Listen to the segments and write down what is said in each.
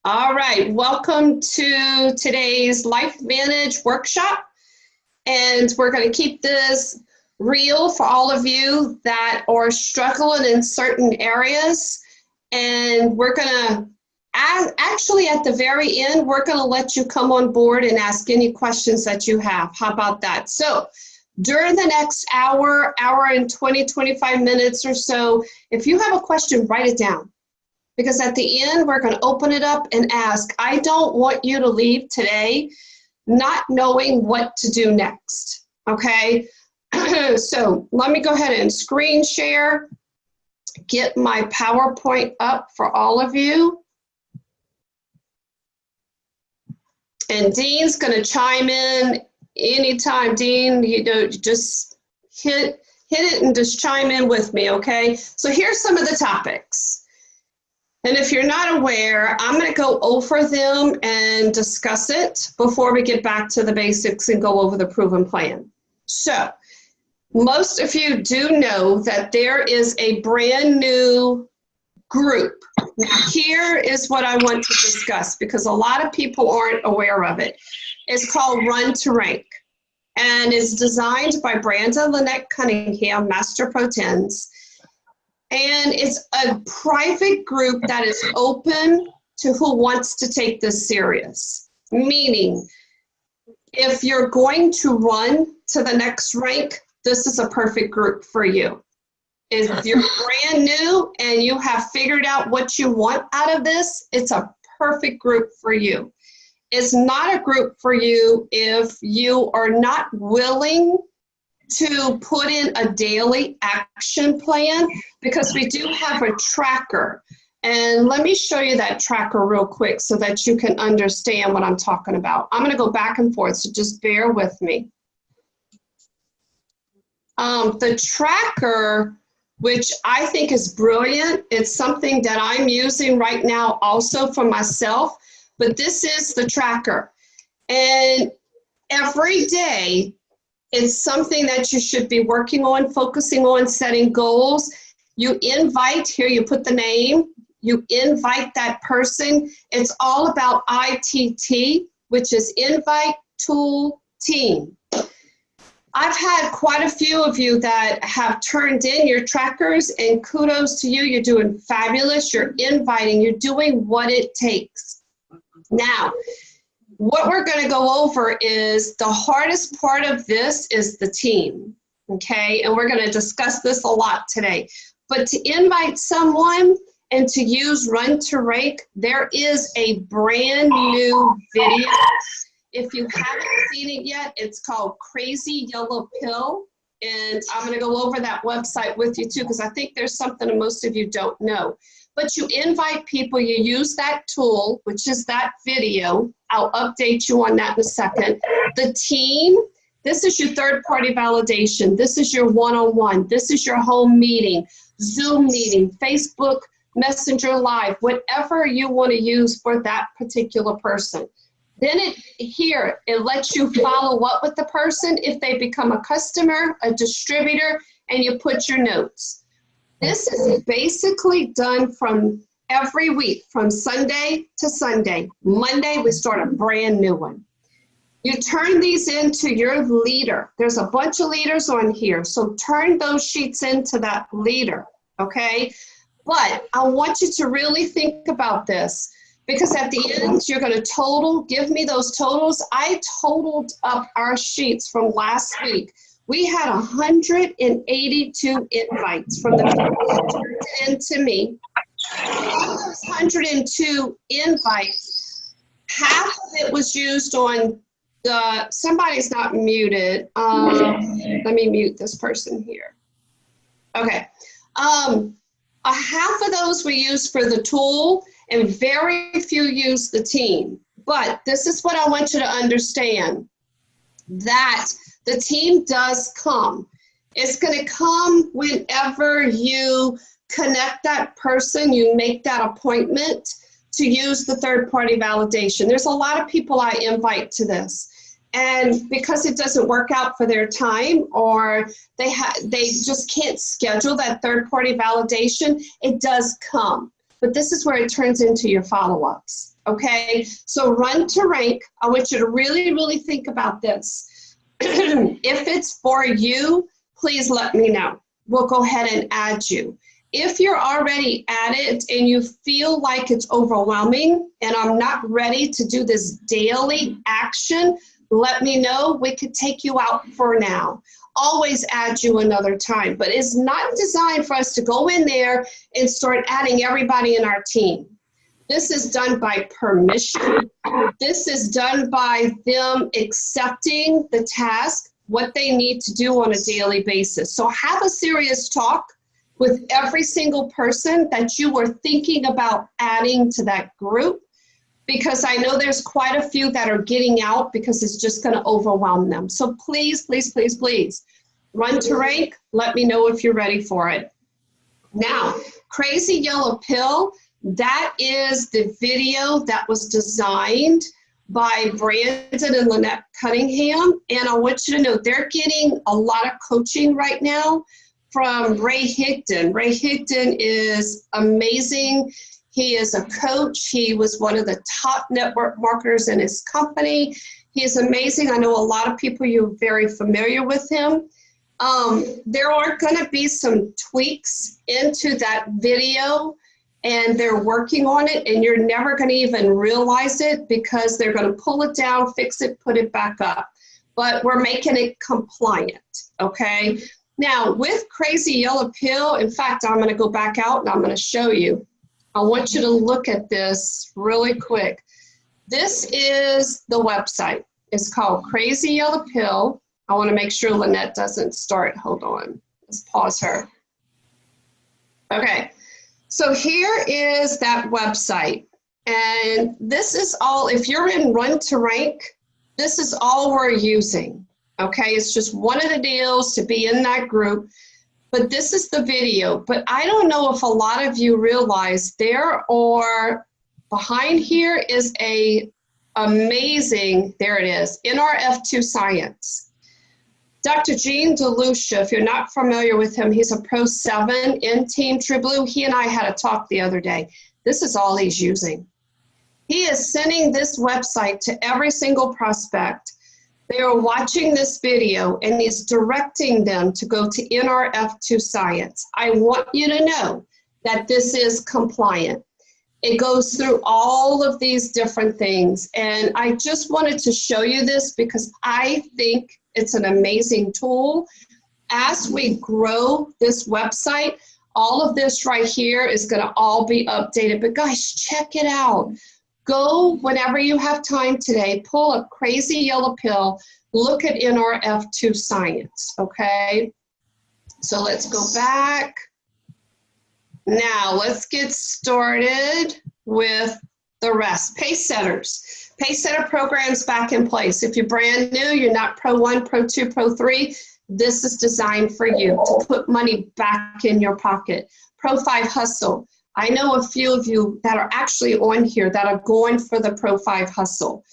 All right, welcome to today's Lifevantage workshop. And we're going to keep this real for all of you that are struggling in certain areas. And we're going to, actually at the very end, we're going to let you come on board and ask any questions that you have. How about that? So during the next hour and 25 minutes or so, if you have a question, write it down. Because at the end, we're going to open it up and ask. I don't want you to leave today not knowing what to do next, okay? So let me go ahead and screen share, get my PowerPoint up for all of you. And Dean's going to chime in anytime. Dean, just hit it and just chime in with me, okay? So here's some of the topics. And if you're not aware, I'm going to go over them and discuss it before we get back to the basics and go over the proven plan. So most of you do know that there is a brand new group. Now, here is what I want to discuss because a lot of people aren't aware of it. It's called Run to Rank, and it's designed by Branda Lynette Cunningham, Master Pro Tens. And it's a private group that is open to who wants to take this serious. Meaning, if you're going to run to the next rank, this is a perfect group for you. If you're brand new and you have figured out what you want out of this, it's a perfect group for you. It's not a group for you if you are not willing to put in a daily action plan, because we do have a tracker. And let me show you that tracker real quick so that you can understand what I'm talking about. I'm going to go back and forth, so just bear with me. The tracker, which I think is brilliant, it's something that I'm using right now also for myself, but this is the tracker. And every day, it's something that you should be working on, focusing on, setting goals. You invite, here you put the name, you invite that person. It's all about ITT, which is Invite, Tool, Team. I've had quite a few of you that have turned in your trackers, and kudos to you. You're doing fabulous. You're inviting. You're doing what it takes. Now, what we're going to go over is the hardest part of this is the team, okay? And we're going to discuss this a lot today. But to invite someone and to use Run to Rank, there is a brand new video. If you haven't seen it yet, it's called Crazy Yellow Pill. And I'm going to go over that website with you too, because I think there's something that most of you don't know. But you invite people, you use that tool, which is that video. I'll update you on that in a second. The team, this is your third-party validation. This is your one-on-one. This is your home meeting, Zoom meeting, Facebook Messenger Live, whatever you want to use for that particular person. Then it lets you follow up with the person if they become a customer, a distributor, and you put your notes. This is basically done from every week, from Sunday to Sunday. Monday, we start a brand new one. You turn these into your leader. There's a bunch of leaders on here, so turn those sheets into that leader, okay? But I want you to really think about this, because at the end, you're going to total, give me those totals. I totaled up our sheets from last week. We had 182 invites from the people who turned it into me. Of those 102 invites, half of it was used on the, somebody's not muted. Let me mute this person here. Okay. A half of those we used for the tool, and very few used the team. But this is what I want you to understand, that the team does come. It's going to come whenever you connect that person, you make that appointment to use the third-party validation. There's a lot of people I invite to this. And because it doesn't work out for their time, or they just can't schedule that third-party validation, it does come. but this is where it turns into your follow-ups, okay? So run to rank, I want you to really, really think about this. If it's for you, please let me know. We'll go ahead and add you. If you're already at it and you feel like it's overwhelming and I'm not ready to do this daily action, let me know. We could take you out for now. Always add you another time, but it's not designed for us to go in there and start adding everybody in our team. This is done by permission. This is done by them accepting the task, what they need to do on a daily basis. So have a serious talk with every single person that you were thinking about adding to that group, because I know there's quite a few that are getting out because it's just going to overwhelm them. So please, please, please, please run to rank. Let me know if you're ready for it. Now, Crazy Yellow Pill, that is the video that was designed by Brandon and Lynette Cunningham. And I want you to know they're getting a lot of coaching right now from Ray Higdon. Ray Higdon is amazing. He is a coach. He was one of the top network marketers in his company. He is amazing. I know a lot of people, you're very familiar with him. There are going to be some tweaks into that video, and they're working on it, and you're never going to even realize it because they're going to pull it down, fix it, put it back up. But we're making it compliant, okay? Now, with Crazy Yellow Pill, in fact, I'm going to go back out and I'm going to show you. I want you to look at this really quick. This is the website. It's called Crazy Yellow Pill. I want to make sure Lynette doesn't start. Hold on. Let's pause her. Okay. So here is that website. And this is all, if you're in Run to Rank, this is all we're using. Okay, it's just one of the deals to be in that group, but this is the video. But I don't know if a lot of you realize there are, behind here is a amazing, there it is, NRF2 Science. Dr. Gene DeLucia, if you're not familiar with him, he's a Pro 7 in Team True Blue. He and I had a talk the other day. This is all he's using. He is sending this website to every single prospect. They are watching this video and he's directing them to go to NRF2 Science. I want you to know that this is compliant. It goes through all of these different things. And I just wanted to show you this because I think it's an amazing tool. As we grow this website, all of this right here is going to all be updated. But guys, check it out. Go whenever you have time today, pull up Crazy Yellow Pill, look at NRF2 Science, okay? So let's go back. Now let's get started with the rest. Pace setters. Pace setter programs back in place. If you're brand new, you're not Pro 1, Pro 2, Pro 3, this is designed for you to put money back in your pocket. Pro 5 hustle. I know a few of you that are actually on here that are going for the Pro 5 hustle.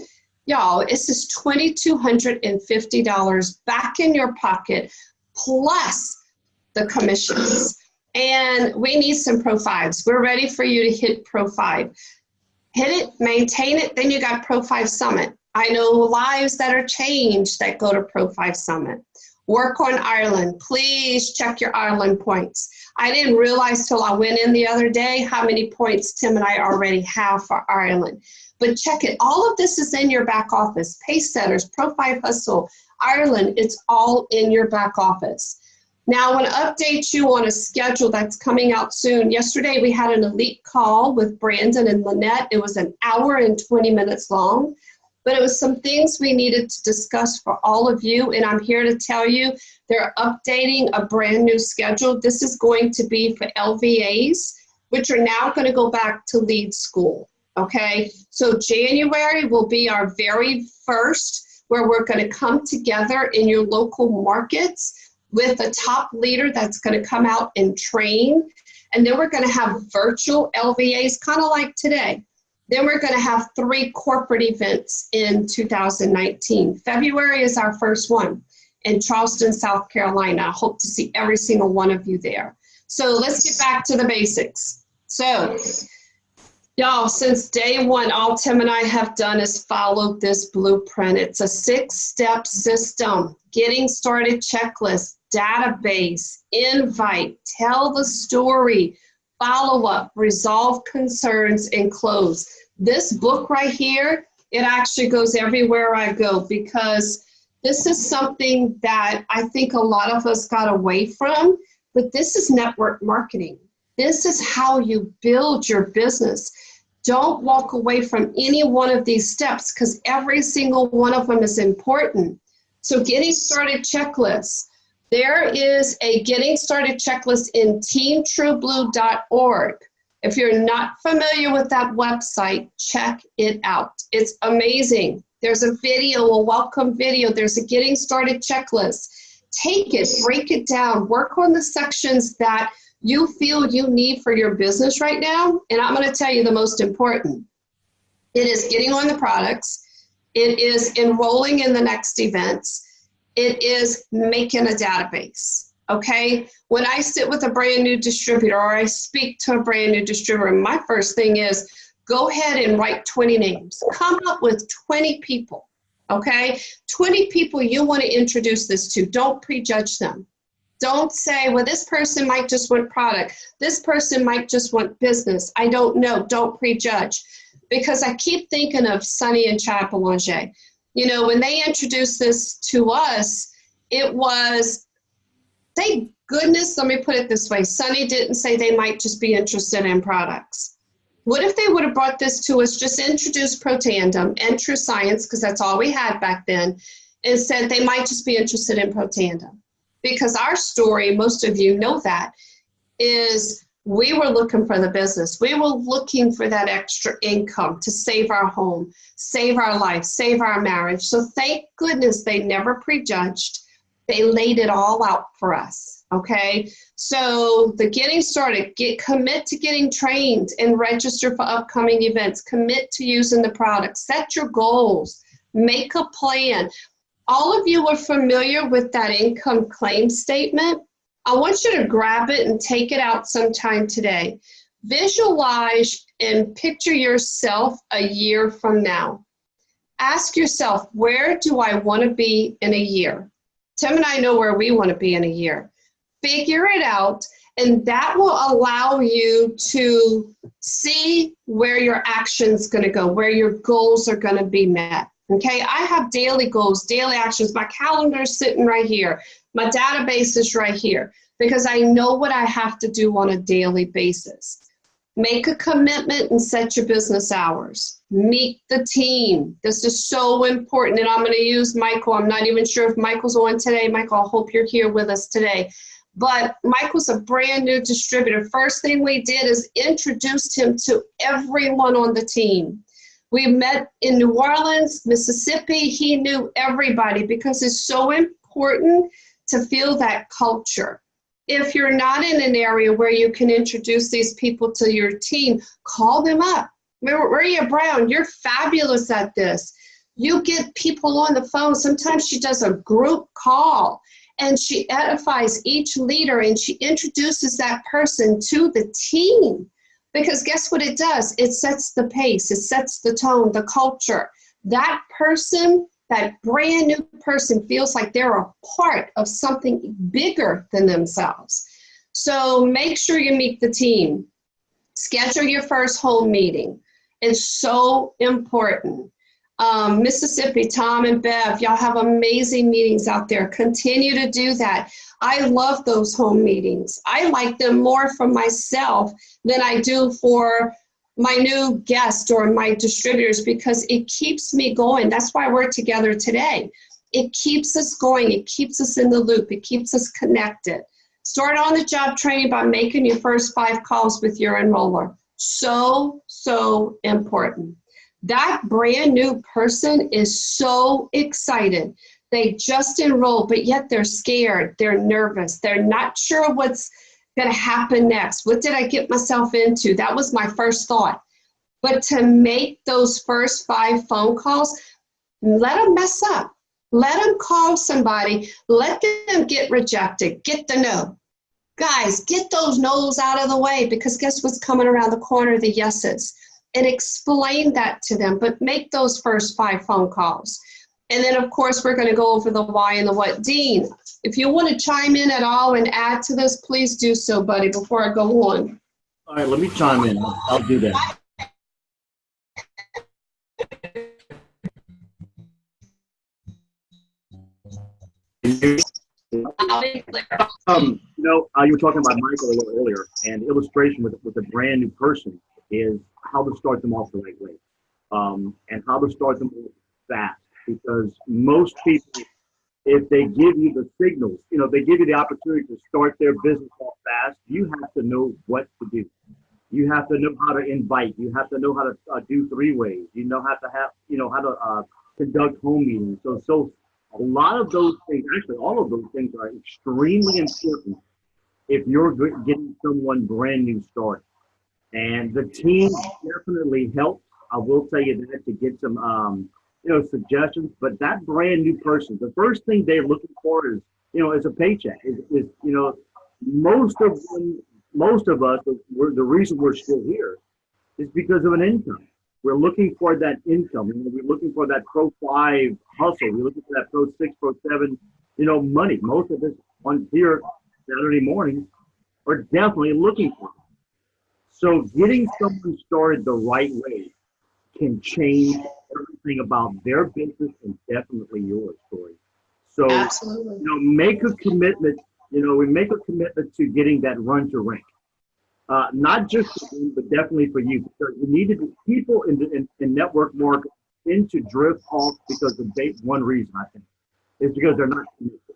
Y'all, this is $2,250 back in your pocket plus the commissions. And we need some Pro 5s. We're ready for you to hit Pro 5. Hit it, maintain it, then you got Pro 5 Summit. I know lives that are changed that go to Pro 5 Summit. Work on Ireland. Please check your Ireland points. I didn't realize till I went in the other day how many points Tim and I already have for Ireland. But check it. All of this is in your back office. Pace setters, Pro 5 Hustle, Ireland, it's all in your back office. Now, I want to update you on a schedule that's coming out soon. Yesterday, we had an elite call with Brandon and Lynette. It was an hour and 20 minutes long. But it was some things we needed to discuss for all of you, and I'm here to tell you they're updating a brand new schedule. This is going to be for LVAs, which are now going to go back to lead school, okay? So January will be our very first where we're going to come together in your local markets with a top leader that's going to come out and train, and then we're going to have virtual LVAs, kind of like today. Then we're going to have 3 corporate events in 2019. February is our first one in Charleston, South Carolina. I hope to see every single one of you there. So let's get back to the basics. So Y'all, since day one, all Tim and I have done is follow this blueprint. It's a 6-step system: getting started checklist, database, invite, tell the story, follow up, resolve concerns, and close. This book right here, it actually goes everywhere I go, because this is something that I think a lot of us got away from, but this is network marketing. This is how you build your business. Don't walk away from any one of these steps, because every single one of them is important. So getting started checklist. There is a getting started checklist in teamtrueblue.org. If you're not familiar with that website, check it out. It's amazing. There's a video, a welcome video. There's a getting started checklist. Take it, break it down, work on the sections that you feel you need for your business right now. And I'm going to tell you the most important. It is getting on the products. It is enrolling in the next events. It is making a database. Okay? When I sit with a brand new distributor, or I speak to a brand new distributor, my first thing is go ahead and write 20 names. Come up with 20 people. Okay? 20 people you want to introduce this to. Don't prejudge them. Don't say, well, this person might just want product. This person might just want business. I don't know. Don't prejudge. Because I keep thinking of Sonny and Chad Boulanger. You know, when they introduced this to us, it was, thank goodness, let me put it this way. Sonny didn't say they might just be interested in products. What if they would have brought this to us, just introduced Protandem and True Science, because that's all we had back then, and said they might just be interested in Protandem? Because our story, most of you know that, is we were looking for the business. We were looking for that extra income to save our home, save our life, save our marriage. So thank goodness they never prejudged. They laid it all out for us, okay? So the getting started, commit to getting trained and register for upcoming events. Commit to using the product. Set your goals. Make a plan. All of you are familiar with that income claim statement. I want you to grab it and take it out sometime today. Visualize and picture yourself a year from now. Ask yourself, where do I want to be in a year? Tim and I know where we want to be in a year. Figure it out, and that will allow you to see where your action's going to go, where your goals are going to be met. Okay, I have daily goals, daily actions. My calendar is sitting right here. My database is right here, because I know what I have to do on a daily basis. Make a commitment and set your business hours. Meet the team. This is so important, and I'm going to use Michael. I'm not even sure if Michael's on today. Michael, I hope you're here with us today. But Michael's a brand new distributor. First thing we did is introduced him to everyone on the team. We met in New Orleans, Mississippi. He knew everybody, because it's so important to feel that culture. If you're not in an area where you can introduce these people to your team, call them up. Maria Brown, you're fabulous at this. You get people on the phone. Sometimes she does a group call, and she edifies each leader, and she introduces that person to the team. Because guess what it does? It sets the pace. It sets the tone, the culture. That person, that brand new person, feels like they're a part of something bigger than themselves. So make sure you meet the team. Schedule your first home meeting. It's so important. Mississippi, Tom and Bev, y'all have amazing meetings out there. Continue to do that. I love those home meetings. I like them more for myself than I do for my new guests or my distributors, because it keeps me going. That's why we're together today. It keeps us going. It keeps us in the loop. It keeps us connected. Start on the job training by making your first 5 calls with your enroller. So, so important. That brand new person is so excited. They just enrolled, but yet they're scared. They're nervous. They're not sure what's going to happen next. What did I get myself into? That was my first thought. But to make those first 5 phone calls, let them mess up. Let them call somebody. Let them get rejected. Get the no. Guys, get those no's out of the way, because guess what's coming around the corner? The yeses. and explain that to them, but make those first 5 phone calls. And then, of course, we're going to go over the why and the what. Dean, if you want to chime in at all and add to this, please do so, buddy, before I go on. All right, let me chime in. I'll do that. You were talking about Michael a little earlier, and illustration with a brand new person is how to start them off the right way, and how to start them off fast. Because most people, if they give you the signals, they give you the opportunity to start their business off fast, you have to know what to do. You have to know how to invite. You have to know how to do 3-ways. You know how to how to conduct home meetings. So a lot of those things, actually all of those things are extremely important if you're getting someone brand new started. And the team definitely helps. I will tell you that, to get some suggestions. But that brand new person, the first thing they're looking for is a paycheck. Is most of us, the reason we're still here is because of an income. We're looking for that income. We're looking for that Pro 5 hustle. We're looking for that Pro 6, Pro 7, money. Most of us on here Saturday morning are definitely looking for it. So getting someone started the right way can change everything about their business and definitely yours, Tori. So, absolutely. Make a commitment. We make a commitment to getting that run to rank. Not just for them, but definitely for you. Because you need to be people in network marketing tend to drift off because of one reason, I think, is because they're not connected.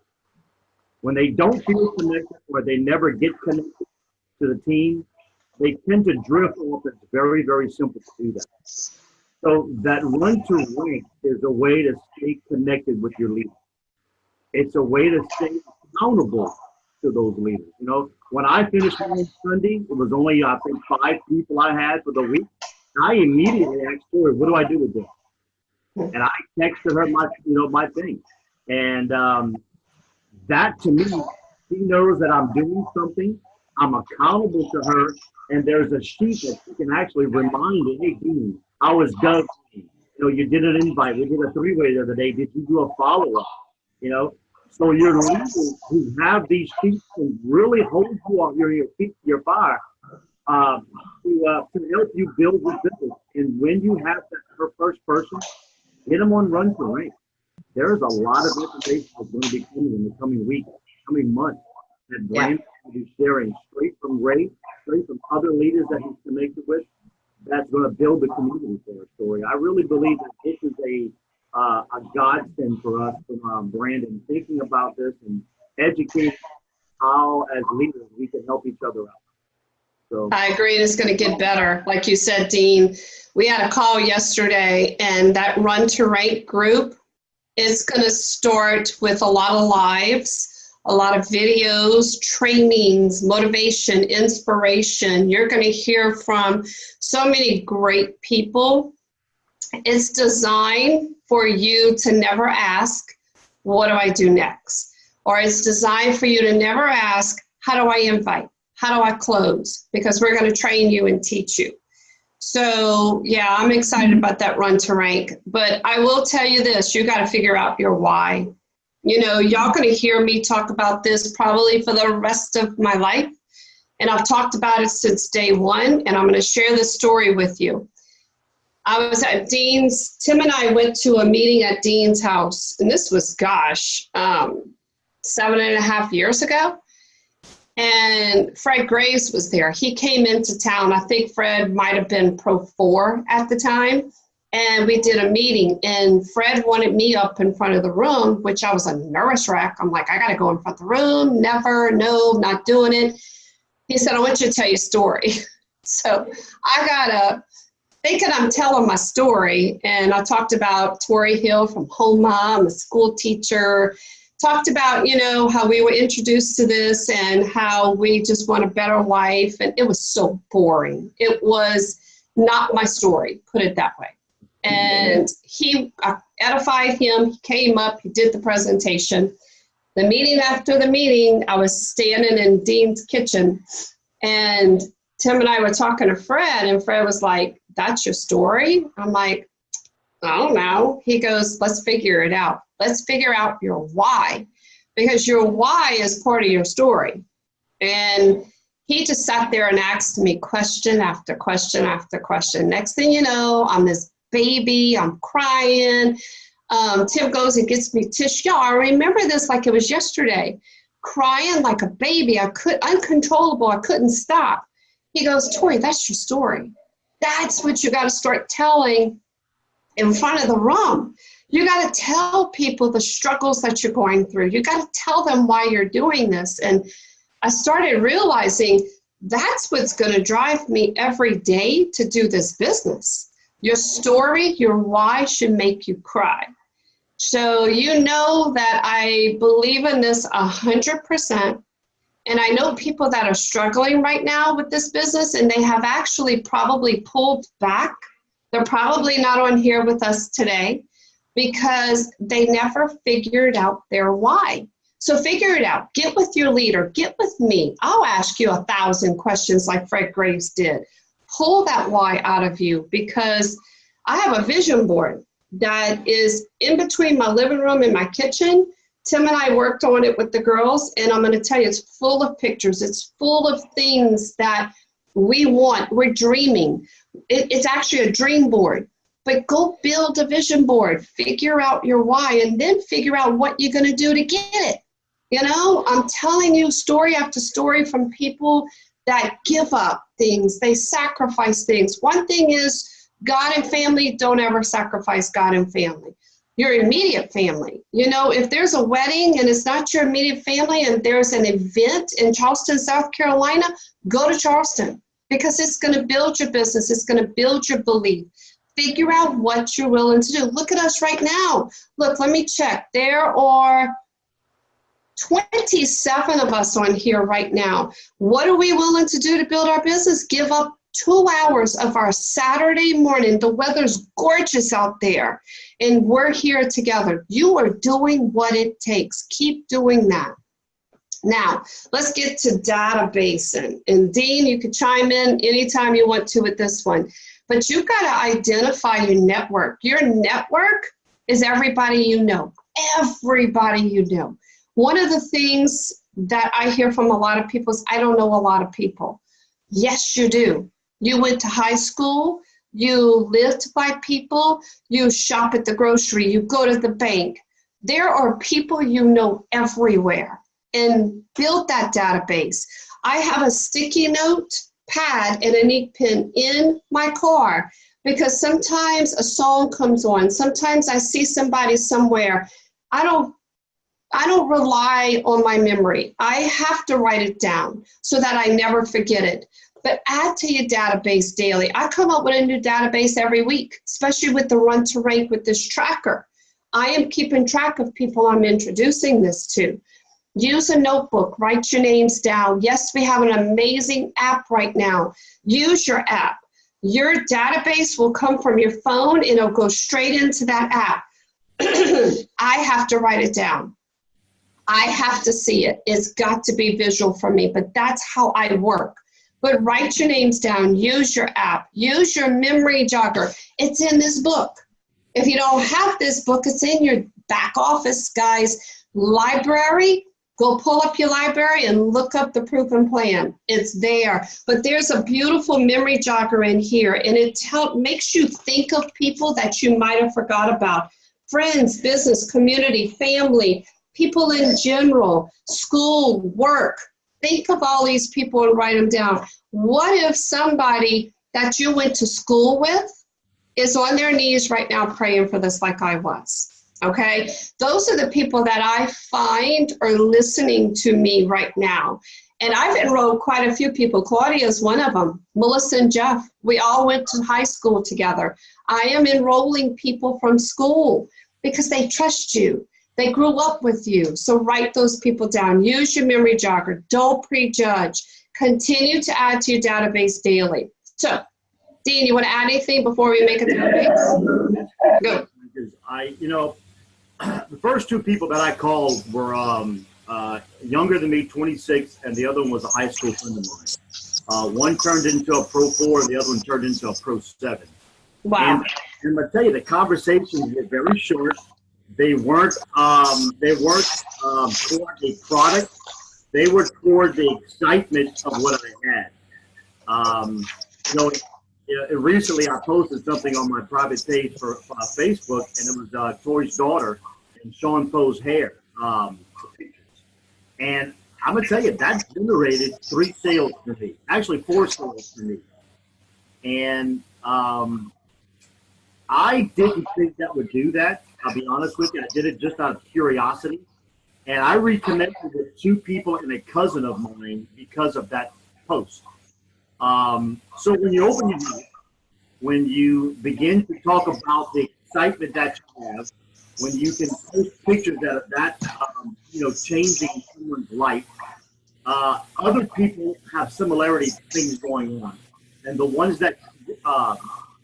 When they don't feel connected or they never get connected to the team, they tend to drift off. It's very, very simple to do that. So that run to rank is a way to stay connected with your leaders. It's a way to stay accountable to those leaders. When I finished on Sunday, it was only, I think, 5 people I had for the week. I immediately asked her, what do I do with this? And I texted her my thing. And that, to me, she knows that I'm doing something. I'm accountable to her. And there's a sheet that she can actually remind me, hey, Dean, I was done. You did an invite. We did a 3-way the other day. Did you do a follow-up? So your leaders who have these sheets can really hold you on your feet, your fire, to help you build your business. And when you have that first person, get them on run to rank. There's a lot of information that's going to be coming in the coming weeks, coming months, that Brandon will be sharing straight from Ray, straight from other leaders that he's connected with. That's going to build the community for our story. I really believe that this is a godsend for us from Brandon, thinking about this and educating how, as leaders, we can help each other out. So I agree, and it's going to get better. Like you said, Dean, we had a call yesterday, and that Run to Rank group is going to start with a lot of lives, a lot of videos, trainings, motivation, inspiration. You're going to hear from so many great people. It's designed for you to never ask, what do I do next? Or it's designed for you to never ask, how do I invite? How do I close? Because we're going to train you and teach you. So yeah, I'm excited about that Run to Rank. But I will tell you this, you got to figure out your why. Y'all going to hear me talk about this probably for the rest of my life. And I've talked about it since day one, and I'm going to share this story with you. I was at Dean's, Tim and I went to a meeting at Dean's house, and this was, 7.5 years ago. And Fred Graves was there. He came into town. I think Fred might have been Pro 4 at the time. And we did a meeting, and Fred wanted me up in front of the room, which I was a nervous wreck. I'm like, I got to go in front of the room. Never, no, not doing it. He said, I want you to tell your story. So I got up thinking I'm telling my story. And I talked about Tori Hill from Home Mom, a school teacher, talked about, how we were introduced to this and how we just want a better life. And it was so boring. It was not my story, put it that way. And I edified him. He came up, he did the presentation. The meeting after the meeting, I was standing in Dean's kitchen, and Tim and I were talking to Fred, and Fred was like, that's your story? I'm like, I don't know. He goes, let's figure it out. Let's figure out your why, because your why is part of your story. And he just sat there and asked me question after question after question. Next thing you know, I'm this baby, I'm crying. Tim goes and gets me tissue. I remember this like it was yesterday, crying like a baby. Uncontrollable. I couldn't stop. He goes, Tori, that's your story. That's what you got to start telling in front of the room. You got to tell people the struggles that you're going through. You got to tell them why you're doing this. And I started realizing that's what's going to drive me every day to do this business. Your story, your why should make you cry. So you know that I believe in this 100%. And I know people that are struggling right now with this business, and they have actually probably pulled back. They're probably not on here with us today because they never figured out their why. So figure it out. Get with your leader. Get with me. I'll ask you 1,000 questions like Fred Graves did. Pull that why out of you, because I have a vision board that is in between my living room and my kitchen. Tim and I worked on it with the girls, and I'm going to tell you, it's full of pictures. It's full of things that we want. We're dreaming. It's actually a dream board. But go build a vision board. Figure out your why, and then figure out what you're going to do to get it. You know, I'm telling you story after story from people that give up things. They sacrifice things. One thing is, God and family, don't ever sacrifice God and family. Your immediate family. You know, if there's a wedding and it's not your immediate family and there's an event in Charleston, South Carolina, go to Charleston, because it's going to build your business. It's going to build your belief. Figure out what you're willing to do. Look at us right now. Look, let me check. There are 27 of us on here right now. What are we willing to do to build our business? Give up 2 hours of our Saturday morning. The weather's gorgeous out there, and we're here together. You are doing what it takes. Keep doing that. Now, let's get to databasing. And Dean, you can chime in anytime you want to with this one. But you've got to identify your network. Your network is everybody you know. Everybody you know. One of the things that I hear from a lot of people is, I don't know a lot of people. Yes, you do. You went to high school, you lived by people, you shop at the grocery, you go to the bank. There are people you know everywhere, and build that database. I have a sticky note pad and an ink pen in my car, because sometimes a song comes on. Sometimes I see somebody somewhere. I don't rely on my memory. I have to write it down so that I never forget it. But add to your database daily. I come up with a new database every week, especially with the Run to Rank with this tracker. I am keeping track of people I'm introducing this to. Use a notebook, write your names down. Yes, we have an amazing app right now. Use your app. Your database will come from your phone and it'll go straight into that app. I have to write it down. I have to see it. It's got to be visual for me, but that's how I work. But write your names down, use your app, use your memory jogger. It's in this book. If you don't have this book, it's in your back office, guys. Library, go pull up your library and look up the proven plan. It's there. But there's a beautiful memory jogger in here, and it makes you think of people that you might have forgot about. Friends, business, community, family, people in general, school, work. Think of all these people and write them down. What if somebody that you went to school with is on their knees right now praying for this like I was? Okay? Those are the people that I find are listening to me right now. And I've enrolled quite a few people. Claudia is one of them. Melissa and Jeff, we all went to high school together. I am enrolling people from school because they trust you. They grew up with you. So write those people down. Use your memory jogger. Don't prejudge. Continue to add to your database daily. So, Dean, you want to add anything before we make a database? Go. The first two people that I called were younger than me, 26, and the other one was a high school friend of One turned into a Pro 4, the other one turned into a Pro 7. Wow. And I tell you, the conversations were very short. They weren't toward a product. They were toward the excitement of what I had. Recently I posted something on my private page for Facebook, and it was Tori's daughter and Sean Poe's hair. And I'm gonna tell you, that generated 3 sales for me. Actually, 4 sales for me. And I didn't think that would do that. I'll be honest with you. I did it just out of curiosity. And I reconnected with 2 people and a cousin of mine because of that post. So when you open your mouth, when you begin to talk about the excitement that you have, when you can post pictures that changing someone's life, other people have similarity things going on. And the ones that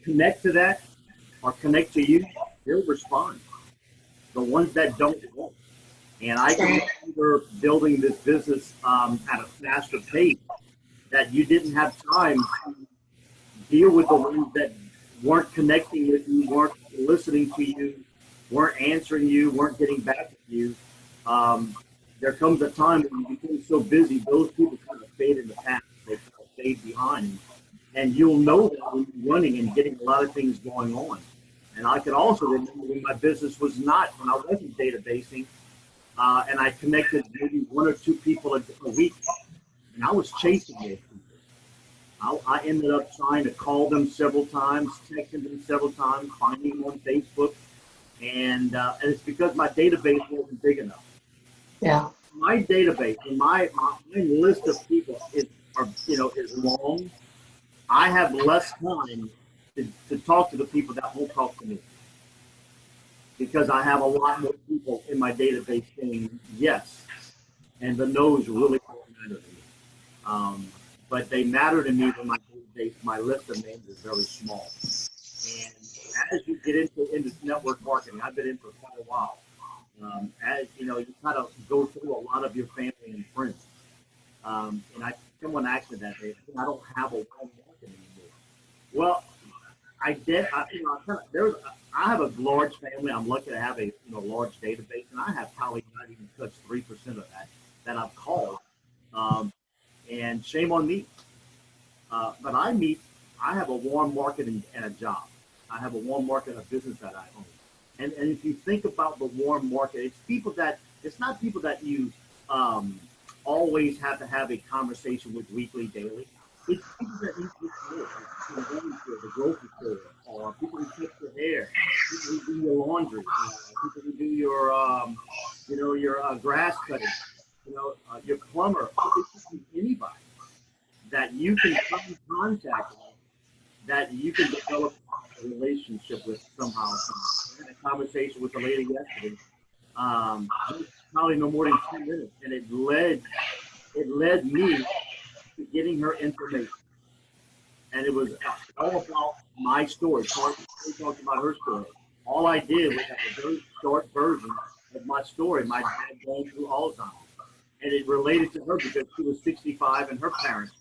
connect to that or connect to you, they'll respond. The ones that don't won't. And I can remember building this business at a faster pace that you didn't have time to deal with the ones that weren't connecting with you, weren't listening to you, weren't answering you, weren't getting back with you. There comes a time when you become so busy, those people kind of fade in the past. They kind of fade behind. And you'll know that when you're running and getting a lot of things going on. And I can also remember when my business was not, when I wasn't databasing, and I connected maybe 1 or 2 people a week, and I was chasing those people. I ended up trying to call them several times, texting them several times, finding them on Facebook, and it's because my database wasn't big enough. Yeah. My database and my list of people is long. I have less time to talk to the people that won't talk to me, because I have a lot more people in my database saying yes, and the no's really don't matter to me. But they matter to me when my database, my list of names is very small. And as you get into network marketing, I've been in for quite a while. As you know, you kind of go through a lot of your family and friends. And someone asked me that day, I don't have a warm market anymore. Well, I did. I have a large family. I'm lucky to have a large database, and I have probably not even touched 3% of that I've called. And shame on me. But I have a warm market and a job. I have a warm market and a business that I own. And if you think about the warm market, it's not people that you always have to have a conversation with weekly, daily. It's people that you to the grocery store, or people who fix your hair, people who do your laundry, people who do your grass cutting, your plumber. It's anybody that you can come in contact with, that you can develop a relationship with somehow. I had a conversation with a lady yesterday, probably no more than 2 minutes, and it led me to getting her information. And it was all about my story. She talked about her story. All I did was have a very short version of my story. My dad going through Alzheimer's. And it related to her because she was 65 and her parents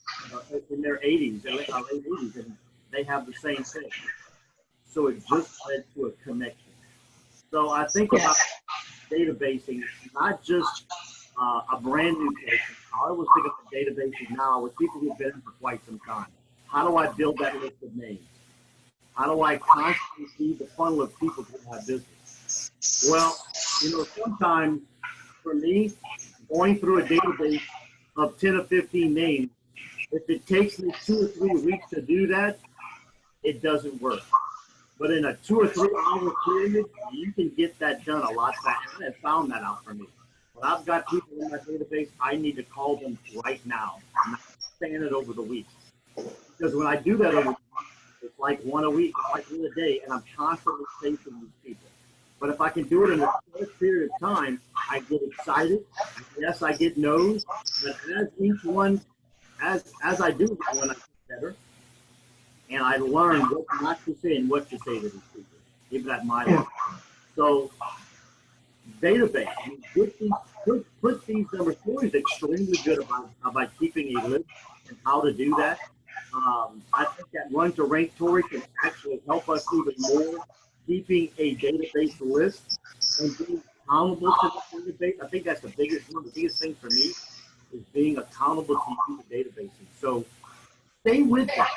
in their 80s, late 80s, and they have the same thing. So it just led to a connection. So I think about databasing, not just a brand new person. I always think about databasing now with people who've been in for quite some time. How do I build that list of names? How do I constantly feed the funnel of people who have business? Well, sometimes for me, going through a database of 10 or 15 names, if it takes me 2 or 3 weeks to do that, it doesn't work. But in a 2 or 3 hour period, you can get that done a lot faster. I have found that out for me. When I've got people in my database, I need to call them right now. I'm not span it over the week. Because when I do that over the week, it's like 1 a week, it's like 1 a day, and I'm constantly chasing these people. But if I can do it in a short period of time, I get excited. Yes, I get no's, but as each one, as I do one, I get better. And I learn what not to say and what to say to these people, even at my level. So, database, put these number stories extremely good about keeping a list and how to do that. I think that run to rank, Tori, can actually help us even more, keeping a database list and being accountable to the database. I think that's the biggest one. The biggest thing for me is being accountable to the databases. So stay with that.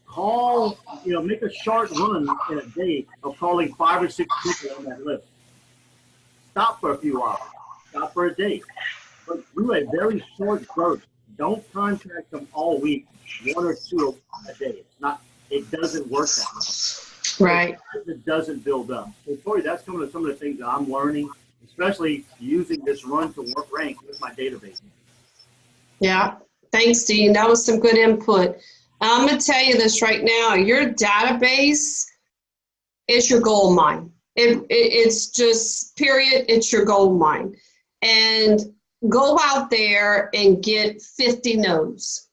Call, make a short run in a day of calling 5 or 6 people on that list. Stop for a few hours. Stop for a day. But do a very short burst. Don't contact them all week, 1 or 2 a day. It doesn't work that way. Right. It doesn't build up. So, Tori, that's some of the things that I'm learning, especially using this run to work rank with my database. Yeah. Thanks, Dean. That was some good input. I'm going to tell you this right now. Your database is your gold mine. It's just, period, it's your gold mine. And go out there and get 50 no's.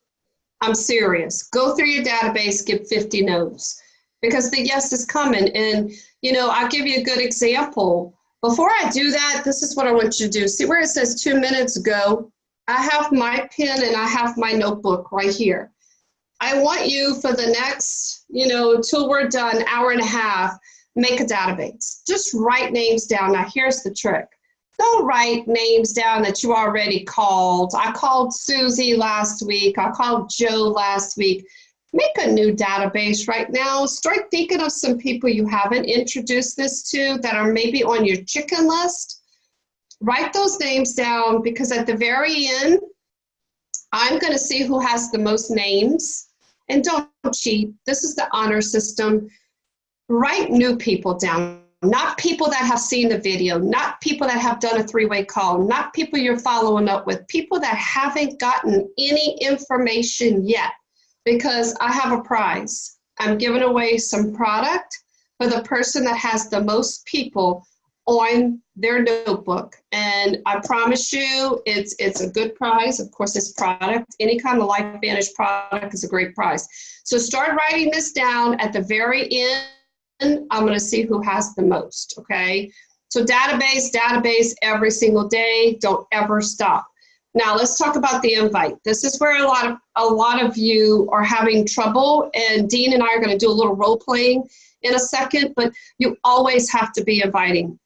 I'm serious. Go through your database, get 50 no's. Because the yes is coming. And, I'll give you a good example. Before I do that, this is what I want you to do. See where it says 2 minutes ago? I have my pen and I have my notebook right here. I want you for the next, till we're done, hour and a half, make a database. Just write names down. Now, here's the trick. Don't write names down that you already called. I called Susie last week. I called Joe last week. Make a new database right now. Start thinking of some people you haven't introduced this to that are maybe on your chicken list. Write those names down, because at the very end, I'm going to see who has the most names. And don't cheat. This is the honor system. Write new people down, not people that have seen the video, not people that have done a 3-way call, not people you're following up with, people that haven't gotten any information yet, because I have a prize. I'm giving away some product for the person that has the most people on their notebook. And I promise you, it's a good prize. Of course, it's product. Any kind of Lifevantage product is a great prize. So start writing this down. At the very end, I'm going to see who has the most, okay? So database every single day. Don't ever stop. Now let's talk about the invite. This is where a lot of you are having trouble, and Dean and I are going to do a little role playing in a second, but you always have to be inviting.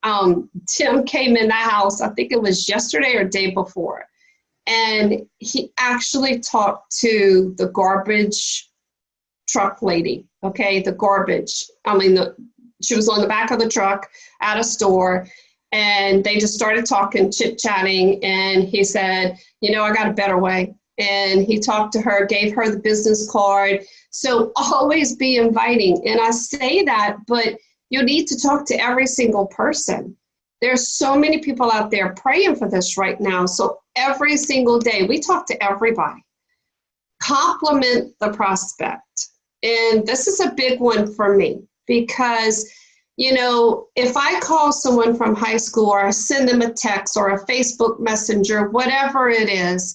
Tim came in the house, I think it was yesterday or day before, and he actually talked to the garbage truck lady, okay, the garbage. She was on the back of the truck at a store, and they just started talking, chit-chatting, and he said, I got a better way. And he talked to her, gave her the business card. So always be inviting. And I say that, but you need to talk to every single person. There's so many people out there praying for this right now. So every single day, we talk to everybody. Compliment the prospect. And this is a big one for me, because if I call someone from high school, or I send them a text or a Facebook Messenger, whatever it is,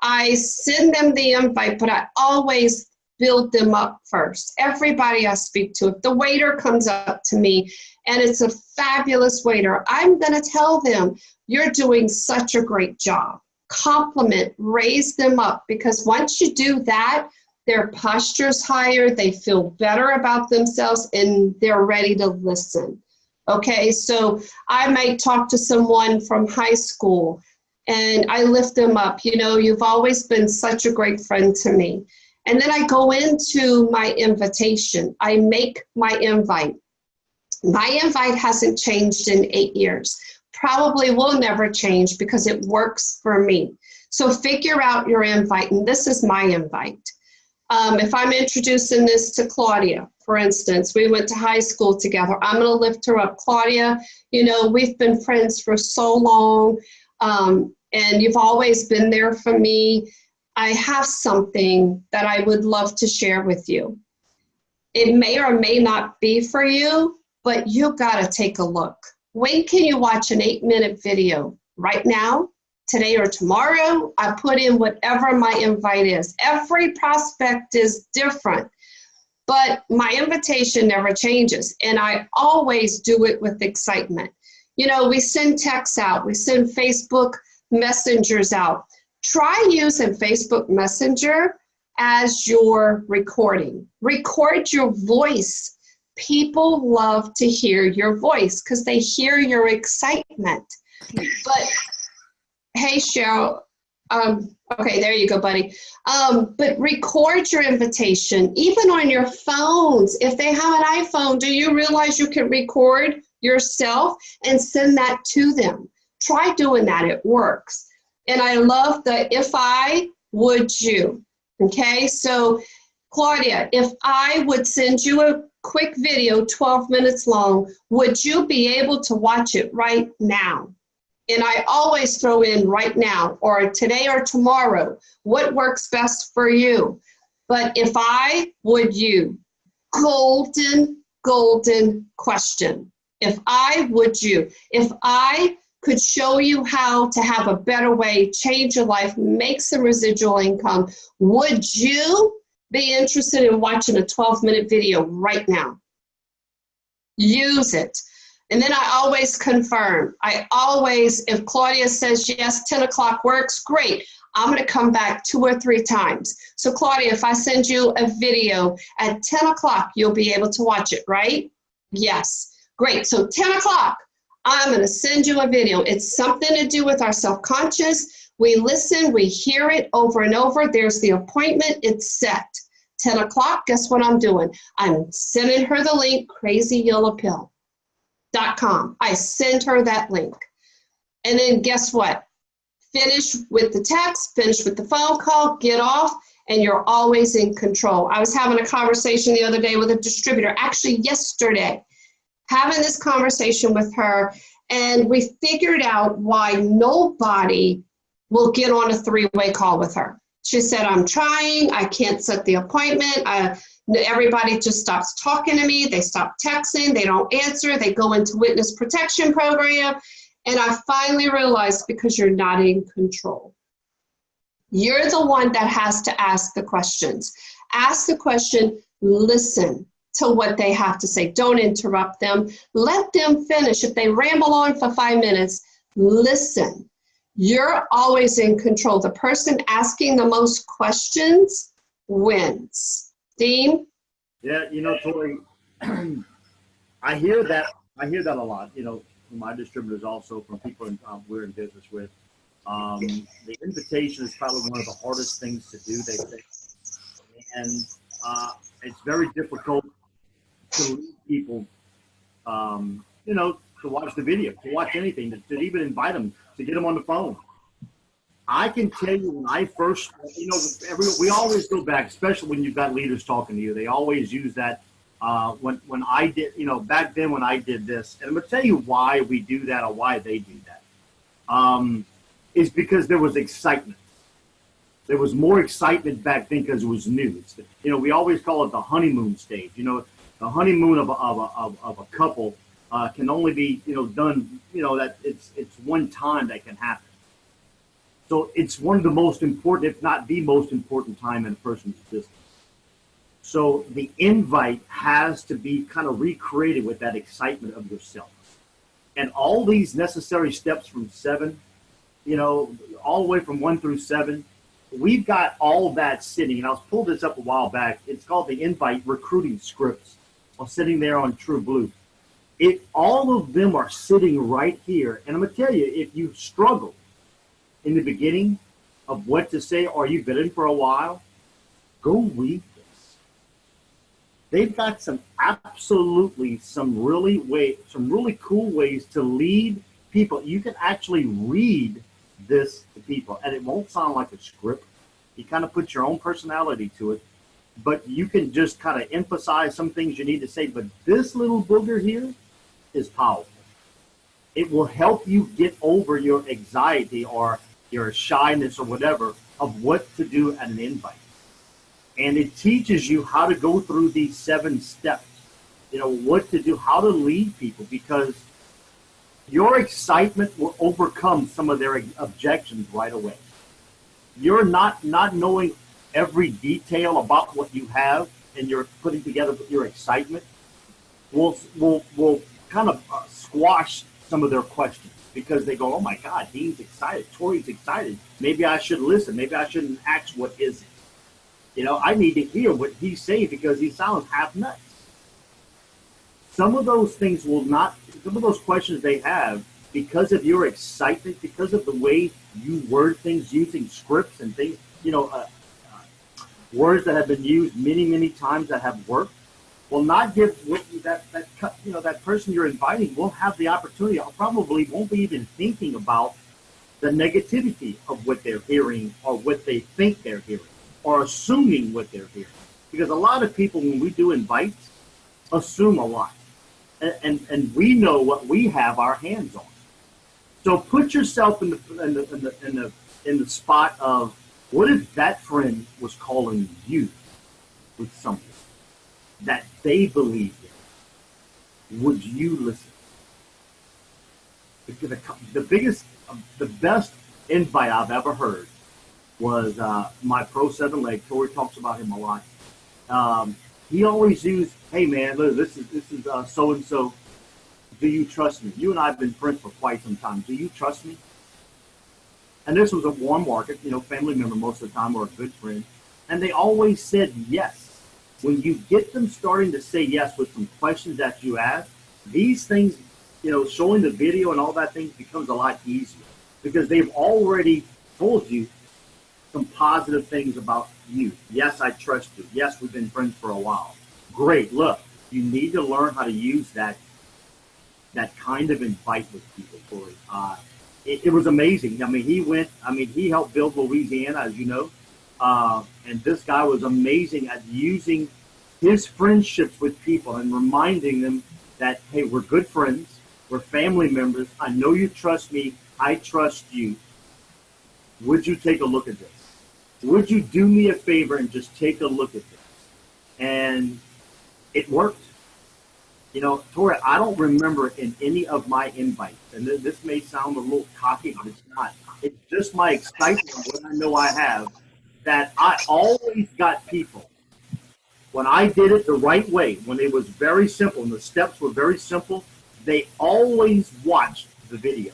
I send them the invite, but I always build them up first. Everybody I speak to, if the waiter comes up to me and it's a fabulous waiter, I'm going to tell them, you're doing such a great job. Compliment, raise them up, because once you do that, their posture's higher, they feel better about themselves, and they're ready to listen. Okay, so I might talk to someone from high school, and I lift them up. You've always been such a great friend to me. And then I go into my invitation. I make my invite. My invite hasn't changed in 8 years. Probably will never change, because it works for me. So figure out your invite, and this is my invite. If I'm introducing this to Claudia, for instance, we went to high school together. I'm going to lift her up. Claudia, we've been friends for so long, and you've always been there for me. I have something that I would love to share with you. It may or may not be for you, but you got to take a look. When can you watch an 8-minute video? Right now? Today or tomorrow? I put in whatever my invite is. Every prospect is different, but my invitation never changes, and I always do it with excitement. We send texts out, we send Facebook messengers out. Try using Facebook Messenger as your recording. Record your voice. People love to hear your voice because they hear your excitement. But hey, Cheryl, okay, there you go, buddy. But record your invitation, even on your phones. If they have an iPhone, do you realize you can record yourself and send that to them? Try doing that, it works. And I love the if I, would you, okay? So Claudia, if I would send you a quick video, 12 minutes long, would you be able to watch it right now? And I always throw in right now, or today or tomorrow, what works best for you. But if I, would you, golden, golden question. If I, would you, if I could show you how to have a better way, change your life, make some residual income, would you be interested in watching a 12-minute video right now? Use it. And then I always confirm. I always, if Claudia says yes, 10 o'clock works, great. I'm going to come back 2 or 3 times. So Claudia, if I send you a video at 10 o'clock, you'll be able to watch it, right? Yes. Great. So 10 o'clock, I'm going to send you a video. It's something to do with our self-conscious. We listen, we hear it over and over. There's the appointment. It's set. 10 o'clock, guess what I'm doing? I'm sending her the link, crazyellowpill.com. I send her that link. And then guess what? Finish with the text, finish with the phone call, get off, and you're always in control. I was having a conversation the other day with a distributor, actually yesterday, having this conversation with her, and we figured out why nobody will get on a 3-way call with her. She said, I'm trying, I can't set the appointment, everybody just stops talking to me, they stop texting, they don't answer, they go into witness protection program, and I finally realized because you're not in control. You're the one that has to ask the questions. Ask the question, listen to what they have to say. Don't interrupt them. Let them finish. If they ramble on for 5 minutes, listen. You're always in control. The person asking the most questions wins. Dean? Yeah, Tori, I hear that a lot, from my distributors also, from people we're in business with. The invitation is probably one of the hardest things to do, they say. And it's very difficult to lead people, to watch the video, to watch anything, to even invite them, to get them on the phone. I can tell you when I first, we always go back, especially when you've got leaders talking to you. They always use that when I did, back then when I did this. And I'm going to tell you why we do that or why they do that. Is because there was excitement. There was more excitement back then because it was new. We always call it the honeymoon stage. The honeymoon of a couple can only be, done, that it's one time that can happen. So it's one of the most important, if not the most important time in a person's business. So the invite has to be kind of recreated with that excitement of yourself. And all these necessary steps from 7, all the way from 1 through 7, we've got all of that sitting. And I was pulled this up a while back. It's called the invite recruiting scripts. While sitting there on True Blue. All of them are sitting right here. And I'm going to tell you, if you struggle in the beginning of what to say, or you've been in for a while, go read this. They've got some really cool ways to lead people. You can actually read this to people, and it won't sound like a script. You kind of put your own personality to it, but you can just kind of emphasize some things you need to say. But this little booger here is powerful. It will help you get over your anxiety or your shyness or whatever of what to do at an invite. And it teaches you how to go through these 7 steps, what to do, how to lead people, because your excitement will overcome some of their objections right away. You're not knowing every detail about what you have, and you're putting together your excitement will kind of squash some of their questions. because they go, oh my God, Dean's excited, Tori's excited. Maybe I should listen. Maybe I shouldn't ask what is it. You know, I need to hear what he's saying because he sounds half nuts. Some of those things will not, some of those questions they have, because of your excitement, because of the way you word things using scripts and things, you know, words that have been used many, many times that have worked, will not give that person you're inviting won't have the opportunity, or probably won't be even thinking about the negativity of what they're hearing or what they think they're hearing or assuming what they're hearing. Because a lot of people, when we do invites, assume a lot. And we know what we have our hands on. So put yourself in the spot of, what if that friend was calling you with something that they believe in? Would you listen? The best invite I've ever heard was my Pro 7 leg. Tori talks about him a lot. He always used, hey man, look, this is so and so. Do you trust me? You and I have been friends for quite some time. Do you trust me? And this was a warm market, you know, family member most of the time or a good friend. And they always said yes. When you get them starting to say yes with some questions that you ask, these things, you know, showing the video and all that thing becomes a lot easier because they've already told you some positive things about you. Yes, I trust you. Yes, we've been friends for a while. Great. Look, you need to learn how to use that kind of invite with people, Tori. It was amazing. I mean, he helped build Louisiana, as you know. And this guy was amazing at using his friendships with people and reminding them that, hey, we're good friends. We're family members. I know you trust me. I trust you. Would you take a look at this? Would you do me a favor and just take a look at this? And it worked. You know, Tori, I don't remember in any of my invites, and this may sound a little cocky, but it's not. It's just my excitement of what I know I have, that I always got people, when I did it the right way, when it was very simple and the steps were very simple, they always watched the video.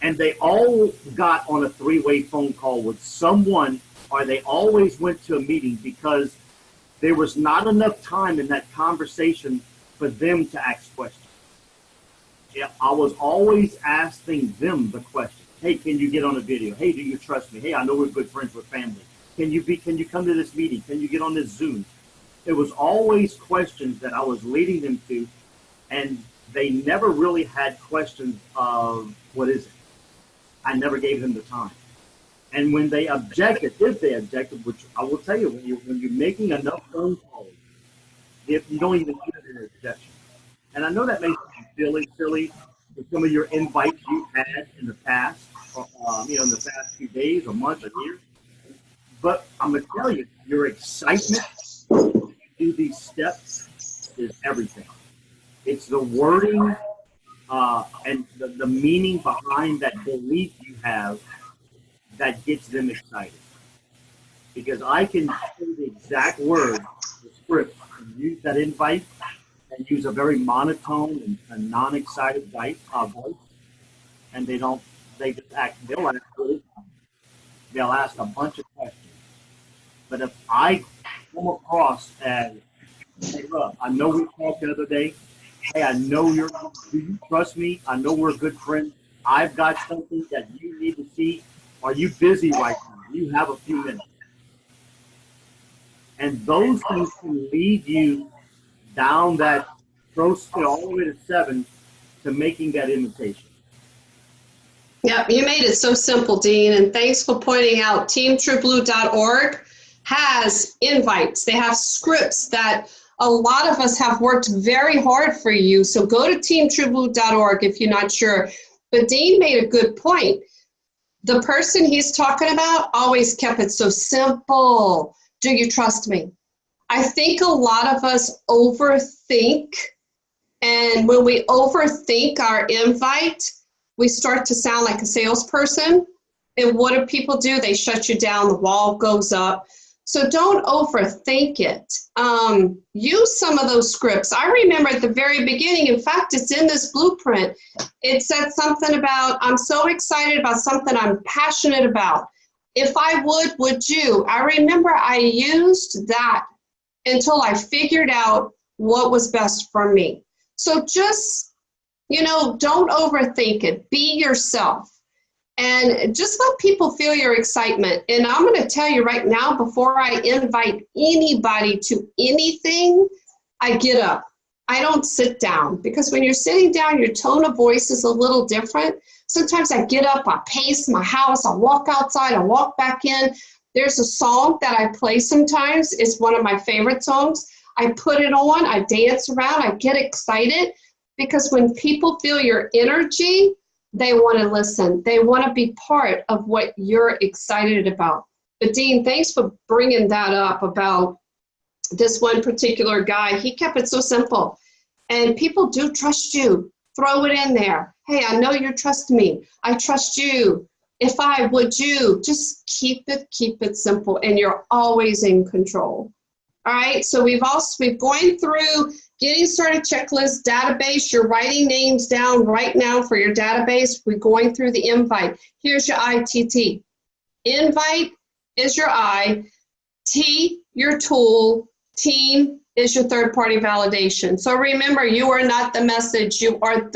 And they all got on a three-way phone call with someone, or they always went to a meeting because there was not enough time in that conversation for them to ask questions. Yeah, I was always asking them the question. Hey, can you get on a video? Hey, do you trust me? Hey, I know we're good friends with family. Can you come to this meeting? Can you get on this Zoom? It was always questions that I was leading them to, and they never really had questions of what is it. I never gave them the time. And when they objected, if they objected, which I will tell you, when you're making enough phone calls, if you don't even hear their objection. And I know that makes you silly with some of your invites you've had in the past, in the past few days or months or years. But I'm going to tell you, your excitement to do these steps is everything. It's the wording and the meaning behind that belief you have that gets them excited. Because I can say the exact word, the script, and use that invite and use a very monotone and non-excited voice, and they just act, they'll ask a bunch of questions. But if I come across as, hey, look, I know we talked the other day. Hey, I know do you trust me? I know we're good friends. I've got something that you need to see. Are you busy right now? You have a few minutes. And those things can lead you down that process all the way to 7 to making that invitation. Yep, you made it so simple, Dean, and thanks for pointing out teamtrueblue.org has invites. They have scripts that a lot of us have worked very hard for you. So go to teamtrueblue.org if you're not sure. But Dean made a good point. The person he's talking about always kept it so simple. Do you trust me? I think a lot of us overthink, and when we overthink our invite, we start to sound like a salesperson. And what do people do? They shut you down, the wall goes up. So don't overthink it. use some of those scripts. I remember at the very beginning, in fact, it's in this blueprint. It said something about, I'm so excited about something I'm passionate about. If I would you? I remember I used that until I figured out what was best for me. So just, don't overthink it. Be yourself. And just let people feel your excitement. And I'm going to tell you right now, before I invite anybody to anything, I get up. I don't sit down, because when you're sitting down, your tone of voice is a little different. Sometimes I get up, I pace my house, I walk outside, I walk back in. There's a song that I play sometimes. It's one of my favorite songs. I put it on, I dance around, I get excited, because when people feel your energy, they want to listen. They want to be part of what you're excited about. But Dean, thanks for bringing that up about this one particular guy. He kept it so simple. And people do trust you. Throw it in there. Hey, I know you trust me. I trust you. If I would you, just keep it simple, and you're always in control. All right, so we're going through getting started checklist, database. You're writing names down right now for your database. We're going through the invite. Here's your ITT. Invite is your I, T, your tool, team is your third-party validation. So remember, you are not the message. You're not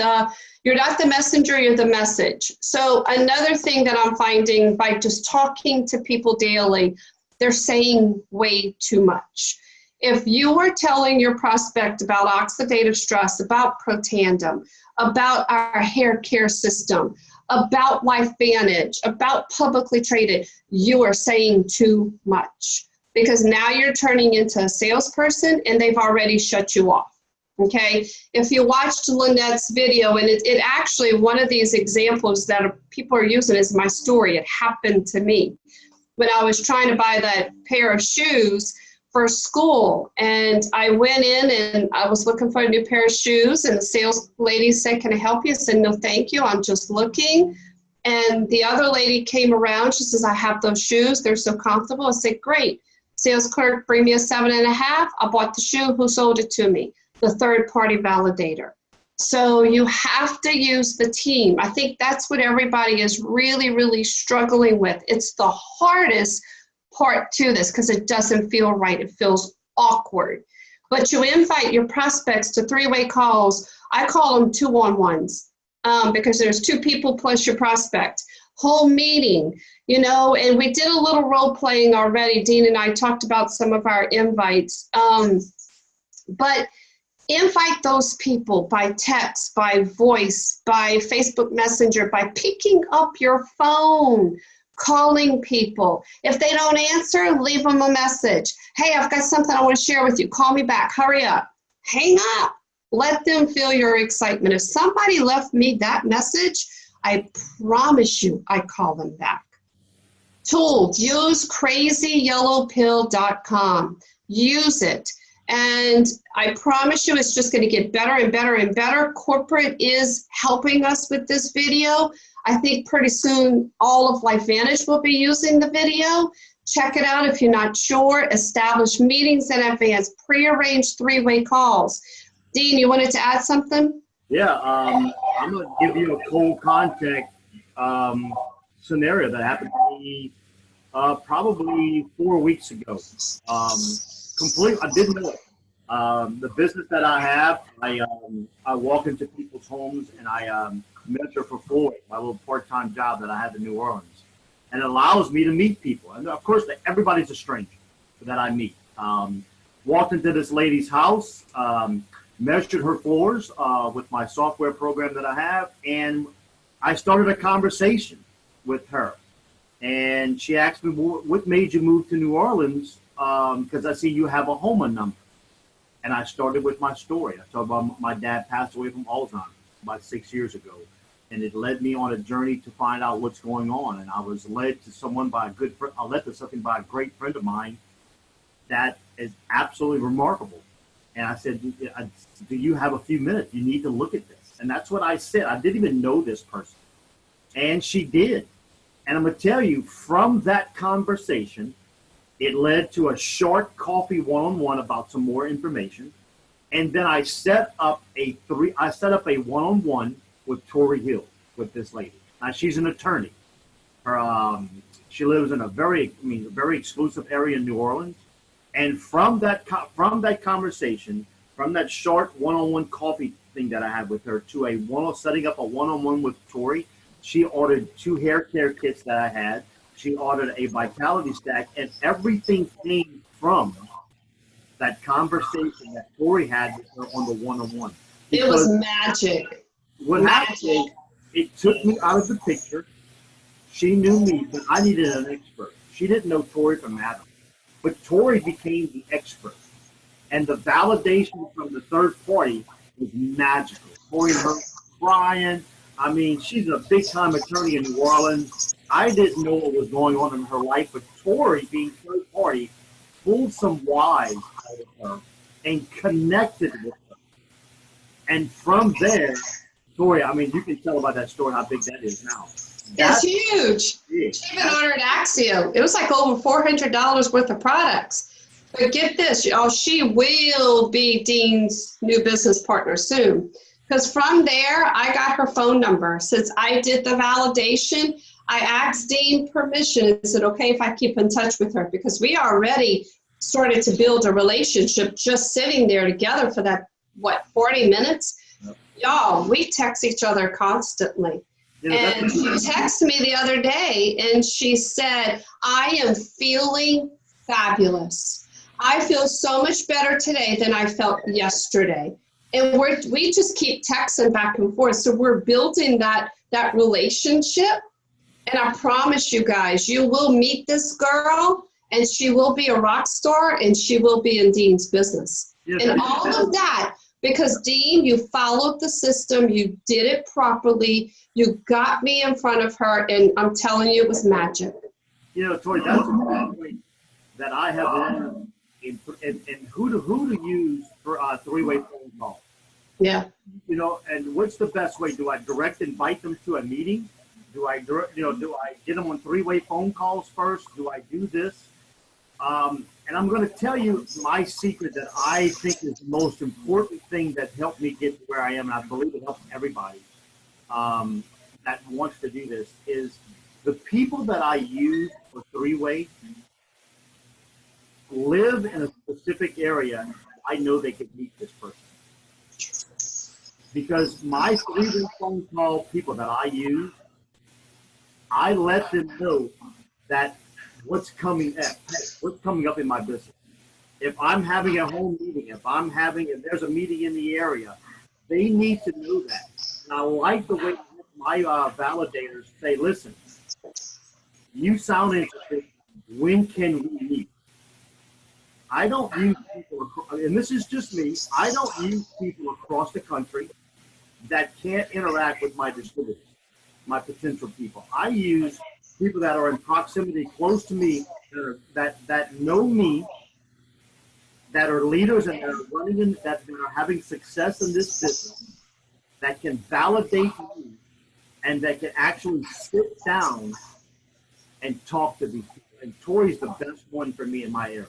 the messenger, you're the message. So another thing that I'm finding by just talking to people daily, they're saying way too much. If you are telling your prospect about oxidative stress, about Protandim, about our hair care system, about Lifevantage, about publicly traded, you are saying too much, because now you're turning into a salesperson and they've already shut you off. Okay, if you watched Lynette's video, and it actually, one of these examples that people are using is my story. It happened to me when I was trying to buy that pair of shoes for school, and I went in and I was looking for a new pair of shoes, and the sales lady said, "Can I help you?" I said, "No, thank you. I'm just looking." And the other lady came around. She says, "I have those shoes. They're so comfortable." I said, "Great." Sales clerk, bring me a 7.5. I bought the shoe. Who sold it to me? The third-party validator. So you have to use the team. I think that's what everybody is really, really struggling with. It's the hardest part to this, because it doesn't feel right. It feels awkward. But you invite your prospects to three-way calls. I call them 2-on-1s, because there's two people plus your prospect. Whole meeting, and we did a little role playing already. Dean and I talked about some of our invites. But invite those people by text, by voice, by Facebook Messenger, by picking up your phone, calling people. If they don't answer, leave them a message. "Hey, I've got something I want to share with you. Call me back. Hurry up." Hang up. Let them feel your excitement. If somebody left me that message, I promise you I call them back. Tool, use crazyyellowpill.com. Use it. And I promise you, it's just going to get better and better and better. Corporate is helping us with this video. I think pretty soon all of Lifevantage will be using the video. Check it out if you're not sure. Establish meetings in advance. Prearrange three-way calls. Dean, you wanted to add something? Yeah, I'm going to give you a cold contact scenario that happened to me probably 4 weeks ago. I didn't know it. The business that I have, I walk into people's homes and I mentor for Floyd, my little part-time job that I have in New Orleans. And it allows me to meet people. And of course, everybody's a stranger that I meet. Walked into this lady's house, measured her floors with my software program that I have, and I started a conversation with her. And she asked me, "What made you move to New Orleans? Because I see you have a HOMA number." And I started with my story. I talked about my dad passed away from Alzheimer's about 6 years ago. And it led me on a journey to find out what's going on. And I was led to something by a great friend of mine that is absolutely remarkable. And I said, "Do you have a few minutes? You need to look at this." And that's what I said. I didn't even know this person. And she did. And I'm going to tell you, from that conversation, It led to a short coffee one-on-one about some more information. And then I set up a one-on-one with Tori Hill, with this lady. Now she's an attorney. She lives in a very exclusive area in New Orleans. And from that conversation, from that short one-on-one coffee thing that I had with her to setting up a one-on-one with Tori, she ordered 2 hair care kits that I had. She ordered a vitality stack, and everything came from that conversation that Tori had with her on the one-on-one. It was magic. What happened is, it took me out of the picture. She knew me, but I needed an expert. She didn't know Tori from Adam. But Tori became the expert. And the validation from the third party was magical. Tori and her crying. I mean, she's a big-time attorney in New Orleans. I didn't know what was going on in her life, but Tori, being third party, pulled some whys out of her and connected with her. And from there, Tori, I mean, you can tell about that story, how big that is now. It's huge. She even ordered Axio. It was like over $400 worth of products. But get this, she will be Dean's new business partner soon. Because from there, I got her phone number. Since I did the validation, I asked Dean permission and said, okay, if I keep in touch with her, because we already started to build a relationship just sitting there together for that, 40 minutes? Yep. Y'all, we text each other constantly. And she texted me the other day and she said, I am feeling fabulous. I feel so much better today than I felt yesterday. And we just keep texting back and forth. So we're building that relationship. And I promise you guys, you will meet this girl and she will be a rock star and she will be in Dean's business. Yes, and all of that, because Dean, you followed the system, you did it properly, you got me in front of her, and I'm telling you, it was magic. You know, Tori, that's a point that I have learned in who to use for a three-way phone call. Yeah. You know, and what's the best way? Do I direct invite them to a meeting? Do I get them on three-way phone calls first? Do I do this? And I'm going to tell you my secret that I think is the most important thing that helped me get to where I am, and I believe it helps everybody that wants to do this, is the people that I use for three-way live in a specific area. I know they could meet this person. Because my three-way phone call people that I use, I let them know that what's coming up in my business. If I'm having a home meeting, if there's a meeting in the area, they need to know that. And I like the way my validators say, listen, you sound interested. When can we meet? I don't use people, and this is just me, I don't use people across the country that can't interact with my distributors, my potential people. I use people that are in proximity, close to me, that know me, that are leaders and that are running that are having success in this business, that can validate me, and that can actually sit down and talk to these people. And Tori's the best one for me in my area.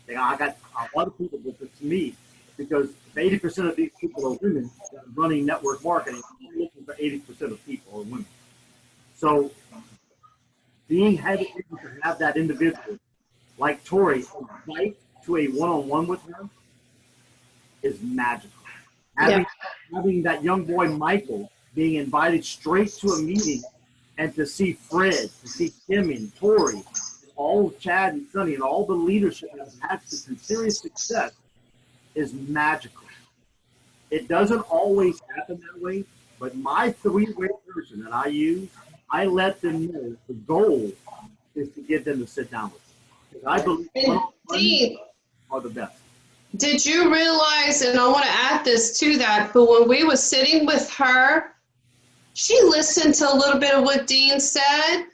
I got a lot of people with it to me because 80% of these people are women that are running network marketing. I'm looking for 80% of people are women. So being able to have that individual like Tori invite to a one-on-one with her is magical. Having that young boy Michael being invited straight to a meeting and to see Fred, to see Kim and Tori, all Chad and Sonny and all the leadership that has had some serious success is magical. It doesn't always happen that way, but my three-way person that I use, I let them know the goal is to get them to sit down with me. Because I believe Dean, are the best. Did you realize, and I want to add this to that, but when we were sitting with her, she listened to a little bit of what Dean said,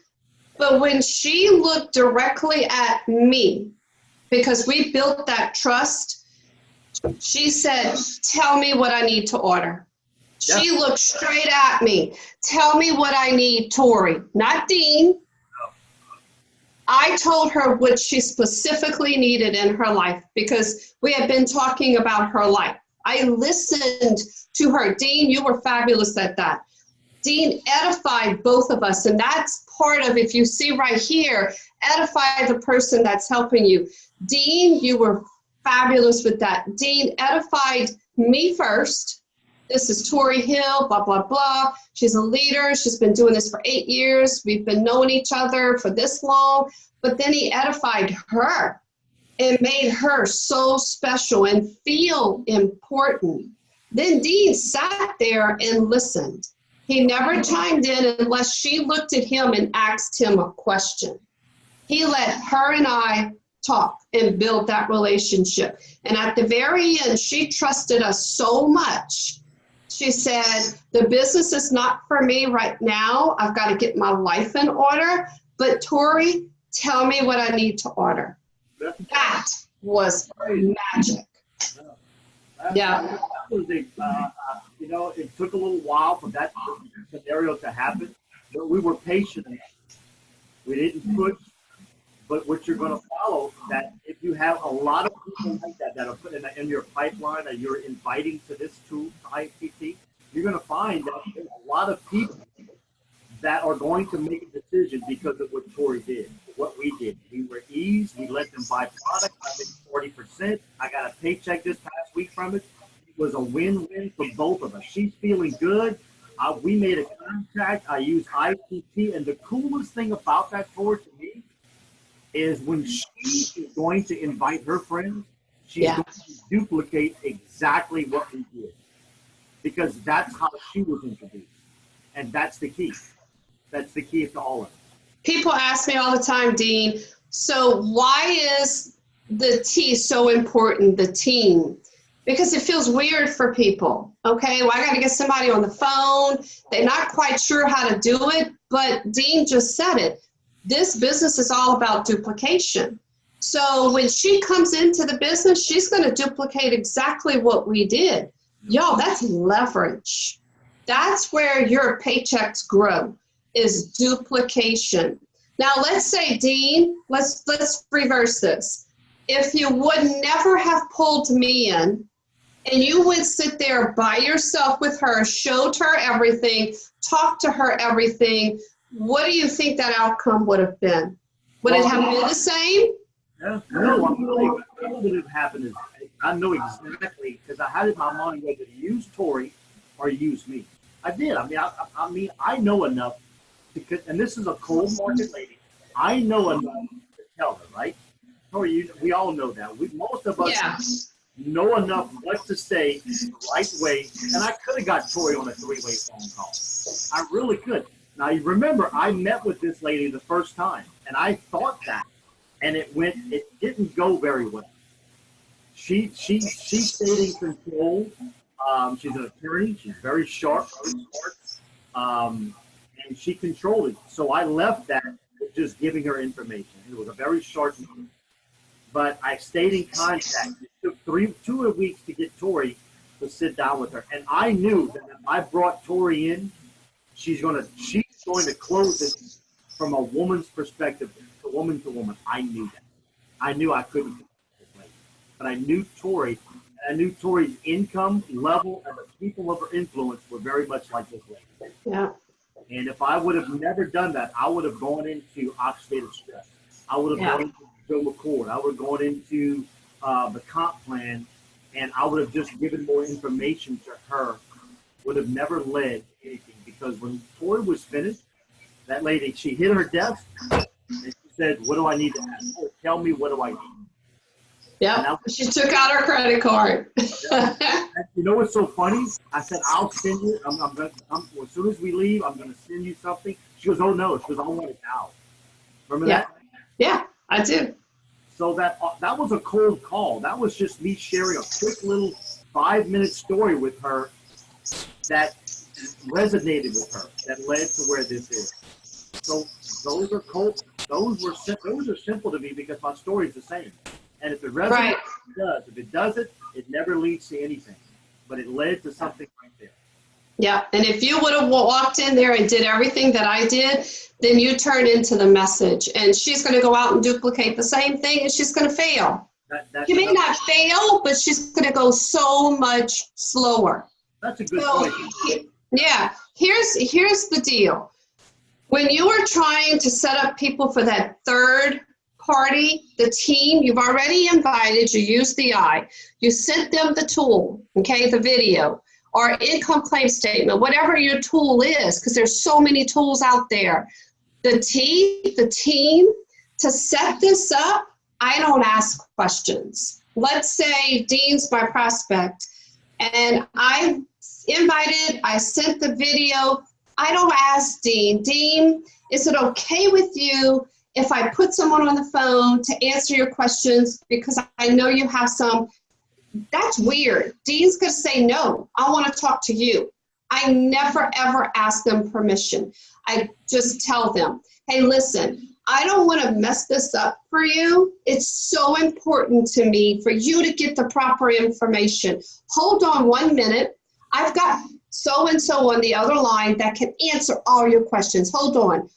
but when she looked directly at me, because we built that trust, she said, tell me what I need to order. Yep. She looked straight at me. Tell me what I need, Tori, not Dean. I told her what she specifically needed in her life because we had been talking about her life. I listened to her. Dean, you were fabulous at that. Dean edified both of us, and that's part of, if you see right here, edify the person that's helping you. Dean, you were fabulous with that. Dean edified me first. This is Tori Hill, blah, blah, blah. She's a leader. She's been doing this for 8 years. We've been knowing each other for this long. But then he edified her and made her so special and feel important. Then Dean sat there and listened. He never chimed in unless she looked at him and asked him a question. He let her and I talk and build that relationship. And at the very end, she trusted us so much. She said, the business is not for me right now. I've got to get my life in order. But Tori, tell me what I need to order. That was magic. Yeah. You know, it took a little while for that scenario to happen, but we were patient. We didn't push. But what you're going to follow, that if you have a lot of people like that are put in your pipeline that you're inviting to this tool, IPT, you're going to find that there's a lot of people that are going to make a decision because of what Tori did, what we did. We were eased. We let them buy product. I made 40%. I got a paycheck this past week from it. It was a win-win for both of us. She's feeling good. We made a contract. I used IPT. And the coolest thing about that, Tori, to me, is when she is going to invite her friends, she's going to duplicate exactly what we did. Because that's how she was introduced. And that's the key. That's the key to all of it. People ask me all the time, Dean, so why is the T so important, the team? Because it feels weird for people. Okay, well, I got to get somebody on the phone. They're not quite sure how to do it, but Dean just said it. This business is all about duplication. So when she comes into the business, she's going to duplicate exactly what we did. Y'all, that's leverage. That's where your paychecks grow, is duplication. Now, let's say, Dean, let's reverse this. If you would never have pulled me in and you would sit there by yourself with her, showed her everything, talked to her everything, what do you think that outcome would have been? Would it have been the same? Yeah, no, what would have happened is I know exactly, because I had it in my mind whether to use Tori or use me. I did. I mean, I know enough, because, and this is a cold market lady. I know enough to tell her, right? Tori, we all know that. Most of us know enough what to say the right way, and I could have got Tori on a three-way phone call. I really could. Now, you remember, I met with this lady the first time, and I thought that, and it didn't go very well. She stayed in control. She's an attorney. She's very sharp, very smart, and she controlled it. So I left that with just giving her information. It was a very short meeting. But I stayed in contact. It took 2 weeks to get Tori to sit down with her. And I knew that if I brought Tori in, she's going to close it from a woman's perspective, to woman to woman. I knew that. I knew I couldn't do it this way. But I knew Tori. I knew Tori's income level and the people of her influence were very much like this lady. Yeah. And if I would have never done that, I would have gone into oxidative stress. I would have gone into Joe McCord. I would have gone into the comp plan, and I would have just given more information to her. Would have never led to anything, because when Tori was finished, that lady, she hit her desk and she said, "What do I need to ask? Tell me, what do I need?" Yeah, she took out her credit card. You know what's so funny? I said, "I'll send you. As soon as we leave, I'm going to send you something." She goes, "Oh no!" She goes, "I want it now." Remember that? Yeah, I do. So that was a cold call. That was just me sharing a quick little 5-minute story with her that resonated with her, that led to where this is. So those are cold. Those are simple to me because my story is the same. And if it resonates, it does. If it doesn't, it never leads to anything. But it led to something right there. Yeah, and if you would have walked in there and did everything that I did, then you turn into the message. And she's going to go out and duplicate the same thing, and she's going to fail. She may not fail, but she's going to go so much slower. That's a good point. Yeah, here's the deal. When you are trying to set up people for that third party, the team, you've already invited, you use the you sent them the tool, okay, the video, or income claim statement, whatever your tool is, because there's so many tools out there. The team, to set this up, I don't ask questions. Let's say Dean's my prospect, and I invited, I sent the video. I don't ask Dean, is it okay with you if I put someone on the phone to answer your questions because I know you have some? That's weird. Dean's going to say, no, I want to talk to you. I never, ever ask them permission. I just tell them, hey, listen, I don't want to mess this up for you. It's so important to me for you to get the proper information. Hold on 1 minute. I've got so-and-so on the other line that can answer all your questions. Hold on.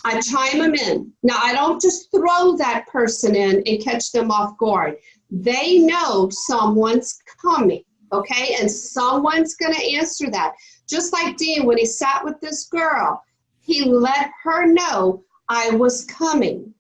I chime them in. Now, I don't just throw that person in and catch them off guard. They know someone's coming, okay? And someone's going to answer that. Just like Dean, when he sat with this girl, he let her know I was coming.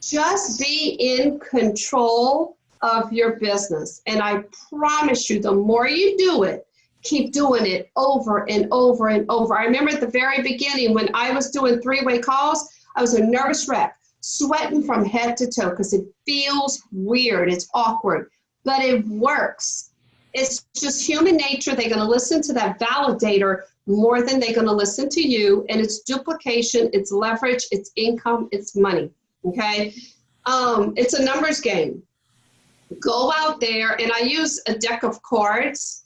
Just be in control of your business. And I promise you, the more you do it, keep doing it over and over and over. I remember at the very beginning when I was doing three-way calls, I was a nervous wreck, sweating from head to toe because it feels weird. It's awkward, but it works. It's just human nature. They're going to listen to that validator more than they're going to listen to you. And it's duplication, it's leverage, it's income, it's money. Okay. It's a numbers game. Go out there, and I use a deck of cards.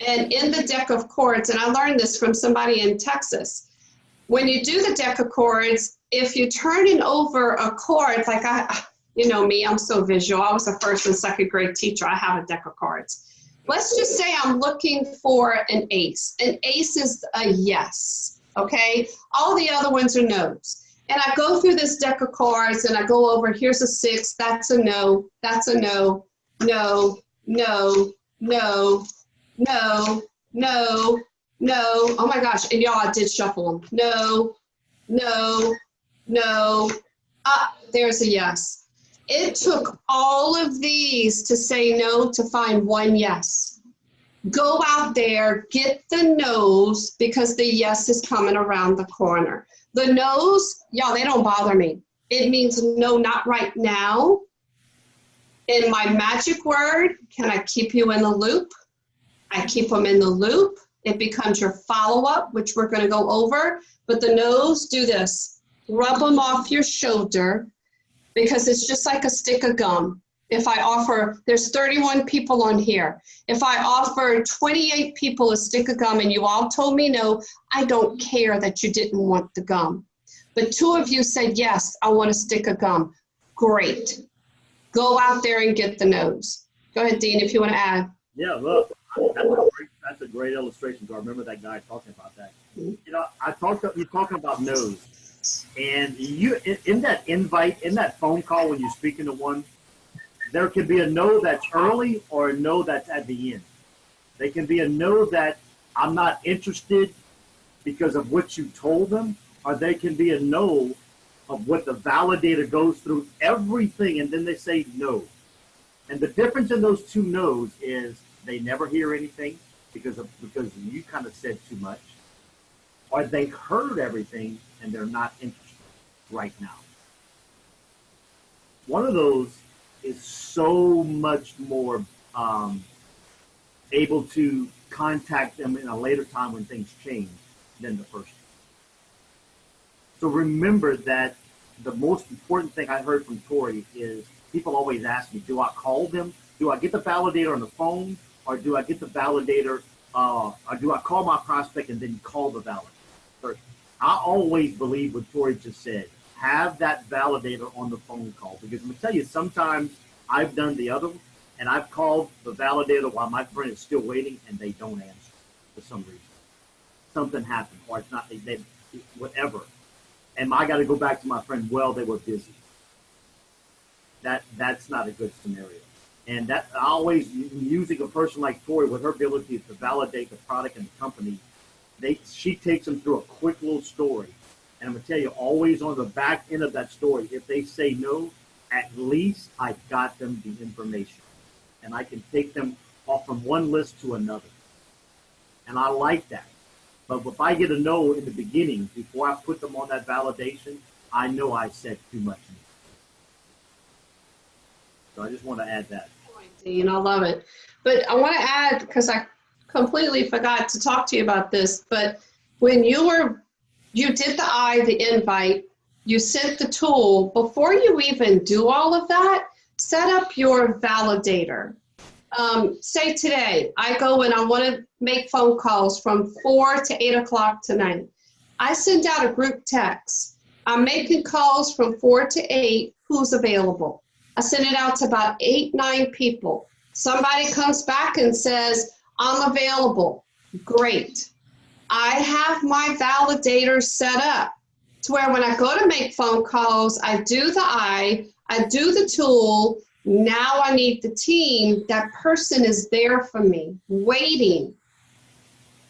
And in the deck of cards, and I learned this from somebody in Texas, when you do the deck of cards, if you're turning over a card, like you know me, I'm so visual. I was a first and second grade teacher. I have a deck of cards. Let's just say I'm looking for an ace. An ace is a yes, okay? All the other ones are no's. And I go through this deck of cards, and I go over, here's a 6, that's a no, that's a no, no, no, no, no, no, no. Oh my gosh, and y'all, I did shuffle them. No, no, no. Ah, there's a yes. It took all of these to say no to find one yes. Go out there, get the no's, because the yes is coming around the corner. The no's, y'all, they don't bother me. It means no, not right now. In my magic word, can I keep you in the loop? I keep them in the loop. It becomes your follow-up, which we're going to go over. But the no's, do this. Rub them off your shoulder, because it's just like a stick of gum. If I offer, there's 31 people on here. If I offer 28 people a stick of gum and you all told me no, I don't care that you didn't want the gum. But 2 of you said, yes, I want a stick of gum. Great. Go out there and get the no's. Go ahead, Dean, if you want to add. Yeah, look, that's a great illustration. So I remember that guy talking about that. You know, you're talking about no's. And you, in that invite, in that phone call, when you're speaking to one, there can be a no that's early or a no that's at the end. There can be a no that I'm not interested because of what you told them, or they can be a no of what the validator goes through everything and then they say no. And the difference in those 2 no's is they never hear anything because you kind of said too much, or they heard everything and they're not interested right now. One of those is so much more able to contact them in a later time when things change than the first. So remember that the most important thing I heard from Tori is people always ask me, do I call them? Do I get the validator on the phone, or do I get the validator, or do I call my prospect and then call the validator? I always believe what Tori just said. Have that validator on the phone call, because I'm going to tell you, sometimes I've done the other, and I've called the validator while my friend is still waiting, and they don't answer for some reason. Something happened, or it's not, whatever. And I got to go back to my friend, well, they were busy. That's not a good scenario. And that I always, using a person like Tori with her ability to validate the product and the company, she takes them through a quick little story. And I'm going to tell you, always on the back end of that story, if they say no, at least I got them the information. And I can take them off from one list to another. And I like that. But if I get a no in the beginning, before I put them on that validation, I know I said too much. So I just want to add that. Dean, I love it. But I want to add, because I completely forgot to talk to you about this, but when you did the invite, you sent the tool, before you even do all of that, set up your validator. Say today, I go and I want to make phone calls from 4 to 8 o'clock tonight. I send out a group text. I'm making calls from 4 to 8, who's available? I send it out to about 8, 9 people. Somebody comes back and says, I'm available. Great. I have my validator set up to where when I go to make phone calls, I do I do the tool. Now I need the team. That person is there for me, waiting.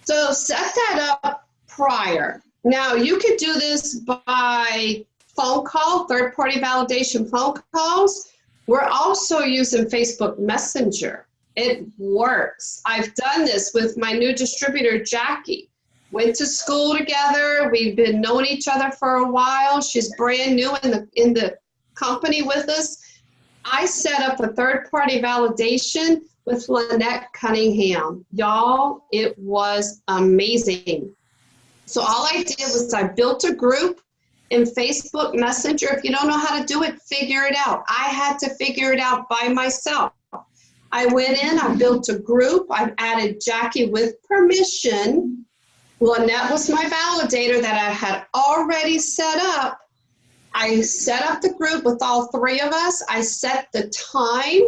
So set that up prior. Now you could do this by phone call, third-party validation phone calls. We're also using Facebook Messenger. It works. I've done this with my new distributor, Jackie. Went to school together. We've been knowing each other for a while. She's brand new in the company with us. I set up a third-party validation with Lynette Cunningham. Y'all, it was amazing. So all I did was I built a group in Facebook Messenger. If you don't know how to do it, figure it out. I had to figure it out by myself. I went in, I built a group. I added Jackie with permission. Lynette was my validator that I had already set up. I set up the group with all 3 of us. I set the time.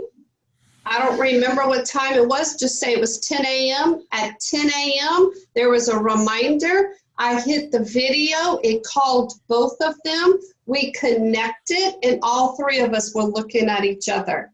I don't remember what time it was. Just say it was 10 a.m. At 10 a.m., there was a reminder. I hit the video. It called both of them. We connected, and all 3 of us were looking at each other.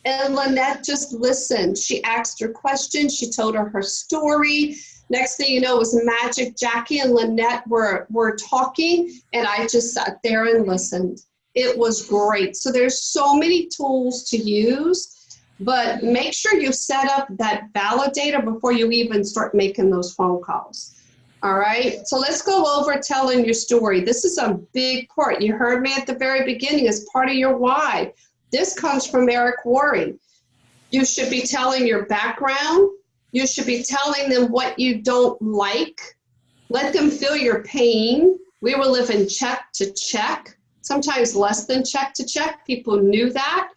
And Lynette just listened. She asked her questions. She told her story. Next thing you know, it was magic. Jackie and Lynette were talking, and I just sat there and listened. It was great. So there's so many tools to use, but make sure you set up that validator before you even start making those phone calls. All right, so let's go over telling your story. This is a big part. You heard me at the very beginning as part of your why. This comes from Eric Worre. You should be telling your background. You should be telling them what you don't like. Let them feel your pain. We were living check to check, sometimes less than check to check. People knew that.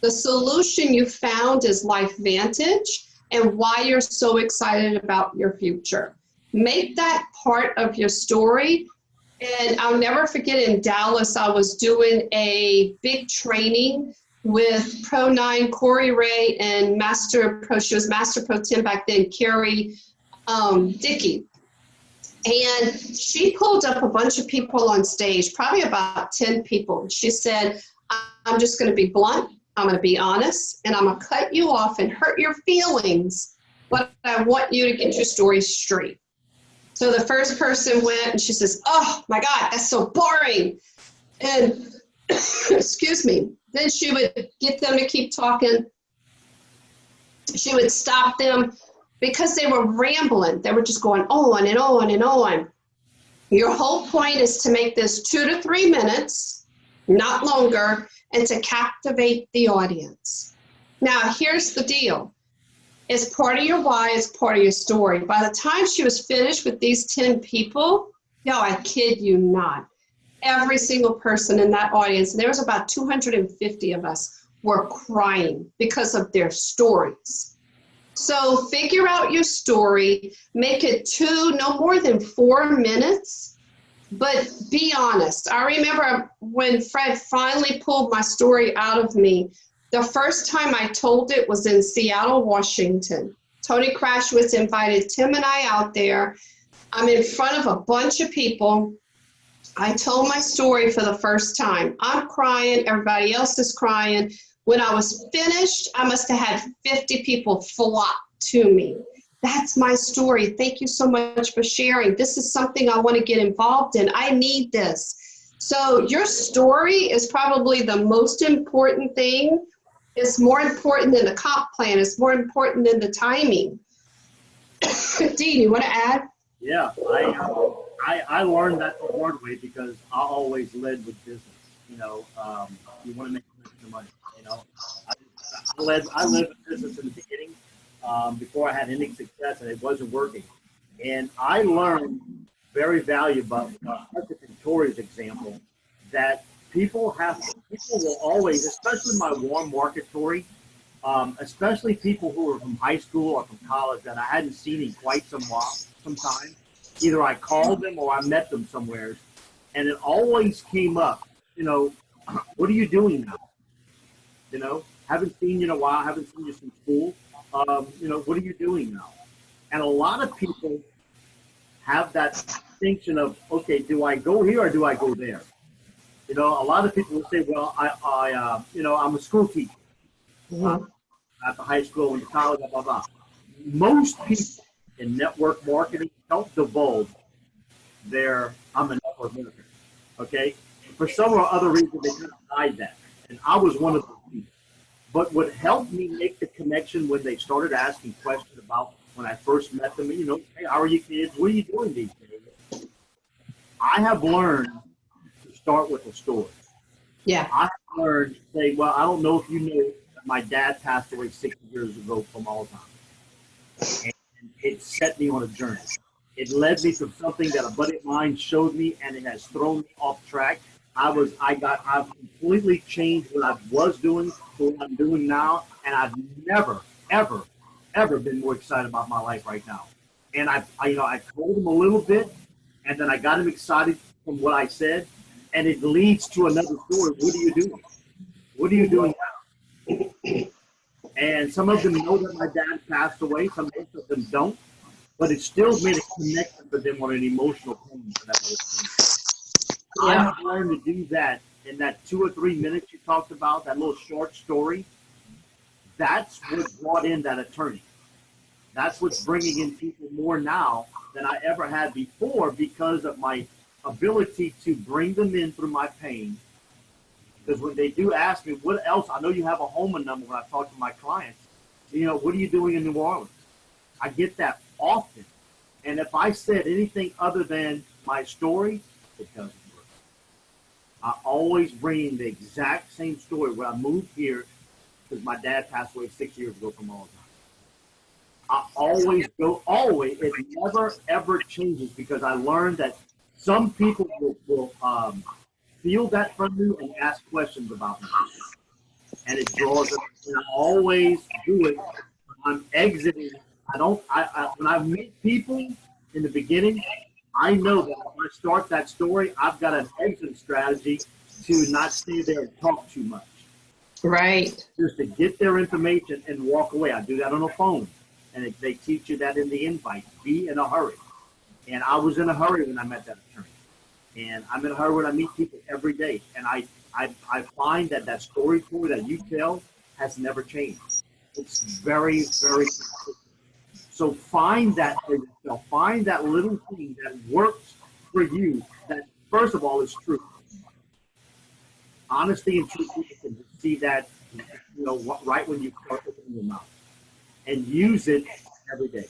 The solution you found is Lifevantage and why you're so excited about your future. Make that part of your story. And I'll never forget, in Dallas, I was doing a big training with Pro 9 Corey Ray and Master Pro, she was Master Pro 10 back then, Carrie Dickey. And she pulled up a bunch of people on stage, probably about 10 people. She said, I'm just going to be blunt, I'm going to be honest, and I'm going to cut you off and hurt your feelings, but I want you to get your story straight. So the first person went and she says, oh my God, that's so boring. And excuse me, then she would get them to keep talking. She would stop them because they were rambling. They were just going on and on and on. Your whole point is to make this 2 to 3 minutes, not longer, and to captivate the audience. Now, here's the deal. It's part of your why, it's part of your story. By the time she was finished with these 10 people, yo, I kid you not, every single person in that audience, and there was about 250 of us, were crying because of their stories. So figure out your story, make it no more than 4 minutes, but be honest. I remember when Fred finally pulled my story out of me, the first time I told it was in Seattle, Washington. Tony Krashowitz invited Tim and I out there. I'm in front of a bunch of people. I told my story for the first time. I'm crying, everybody else is crying. When I was finished, I must have had 50 people flock to me. That's my story. Thank you so much for sharing. This is something I want to get involved in. I need this. So your story is probably the most important thing. It's more important than the comp plan. It's more important than the timing. Dean, you want to add? Yeah, I learned that the hard way because I always led with business. You want to make the money. I led with business in the beginning before I had any success, and it wasn't working. And I learned very valuable, in Tori's example, that people will always, especially my warm market, Tori, especially people who are from high school or from college that I hadn't seen in quite some time. Either I called them or I met them somewhere, and it always came up. What are you doing now? Haven't seen you in a while. Haven't seen you since school. What are you doing now? And a lot of people have that distinction of, okay, do I go here or do I go there? A lot of people will say, well, I'm a school teacher. At the high school and college, blah, blah, blah. Most people in network marketing don't divulge I'm a network marketer, okay? For some or other reason, they kind of hide that. And I was one of those people. But what helped me make the connection when they started asking questions about when I first met them, hey, how are you kids? What are you doing these days? I have learned to start with a story. Yeah. I have learned to say, well, I don't know if you know, my dad passed away 60 years ago from Alzheimer's. And it set me on a journey. It led me to something that a buddy of mine showed me, and it has thrown me off track. I've completely changed what I was doing to what I'm doing now, and I've never, ever, ever been more excited about my life right now. And I told him a little bit, and then I got him excited from what I said, and it leads to another story. What are you doing? What are you doing now? And some of them know that my dad passed away. Most of them don't. But it still made a connection for them on an emotional plane. Yeah. I've learned to do that in that 2 or 3 minutes you talked about, that little short story. That's what brought in that attorney. That's what's bringing in people more now than I ever had before because of my ability to bring them in through my pain. Because when they do ask me, what else? I know you have a home number when I talk to my clients. What are you doing in New Orleans? I get that often. And if I said anything other than my story, it doesn't work. I always bring in the exact same story where I moved here because my dad passed away 6 years ago from Alzheimer's. I always go, it never, ever changes because I learned that some people will feel that from you and ask questions about me. And it draws them. And I always do it when I'm exiting. When I meet people in the beginning, I know that if I start that story, I've got an exit strategy to not stay there and talk too much. Right. Just to get their information and walk away. I do that on the phone. And they teach you that in the invite. Be in a hurry. And I was in a hurry when I met that attorney. And I'm in a hurry when I meet people every day. And I find that story that you tell has never changed. It's very, very consistent. So find that for yourself. Find that little thing that works for you that, first of all, is true. Honesty and truth, you can see that, right when you start opening your mouth. And use it every day.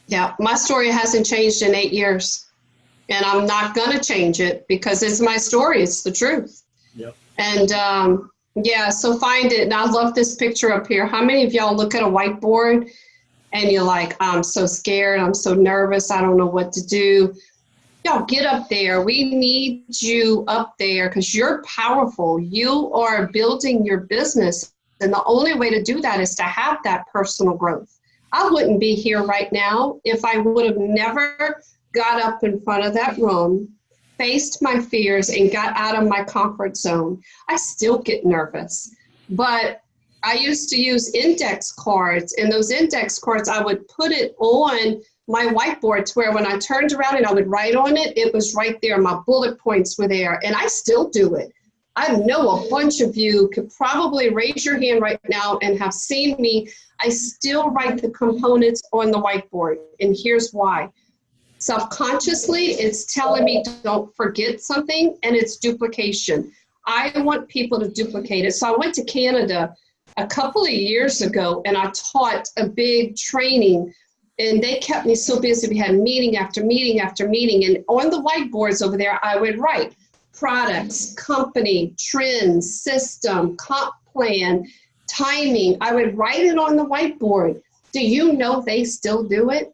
Yeah, my story hasn't changed in 8 years. And I'm not going to change it because it's my story. It's the truth. Yep. And so find it. And I love this picture up here. How many of y'all look at a whiteboard and you're like, I'm so scared. I'm so nervous. I don't know what to do. Y'all get up there. We need you up there because you're powerful. You are building your business. And the only way to do that is to have that personal growth. I wouldn't be here right now if I would have never got up in front of that room, faced my fears, and got out of my comfort zone. I still get nervous, but I used to use index cards, and those index cards, I would put it on my whiteboard to where when I turned around and I would write on it, it was right there. My bullet points were there, and I still do it. I know a bunch of you could probably raise your hand right now and have seen me. I still write the components on the whiteboard, and here's why. Self-consciously, it's telling me don't forget something, and it's duplication. I want people to duplicate it. So I went to Canada a couple of years ago, and I taught a big training, and they kept me so busy. We had meeting after meeting after meeting, and on the whiteboards over there, I would write products, company, trends, system, comp plan, timing. I would write it on the whiteboard. Do you know they still do it?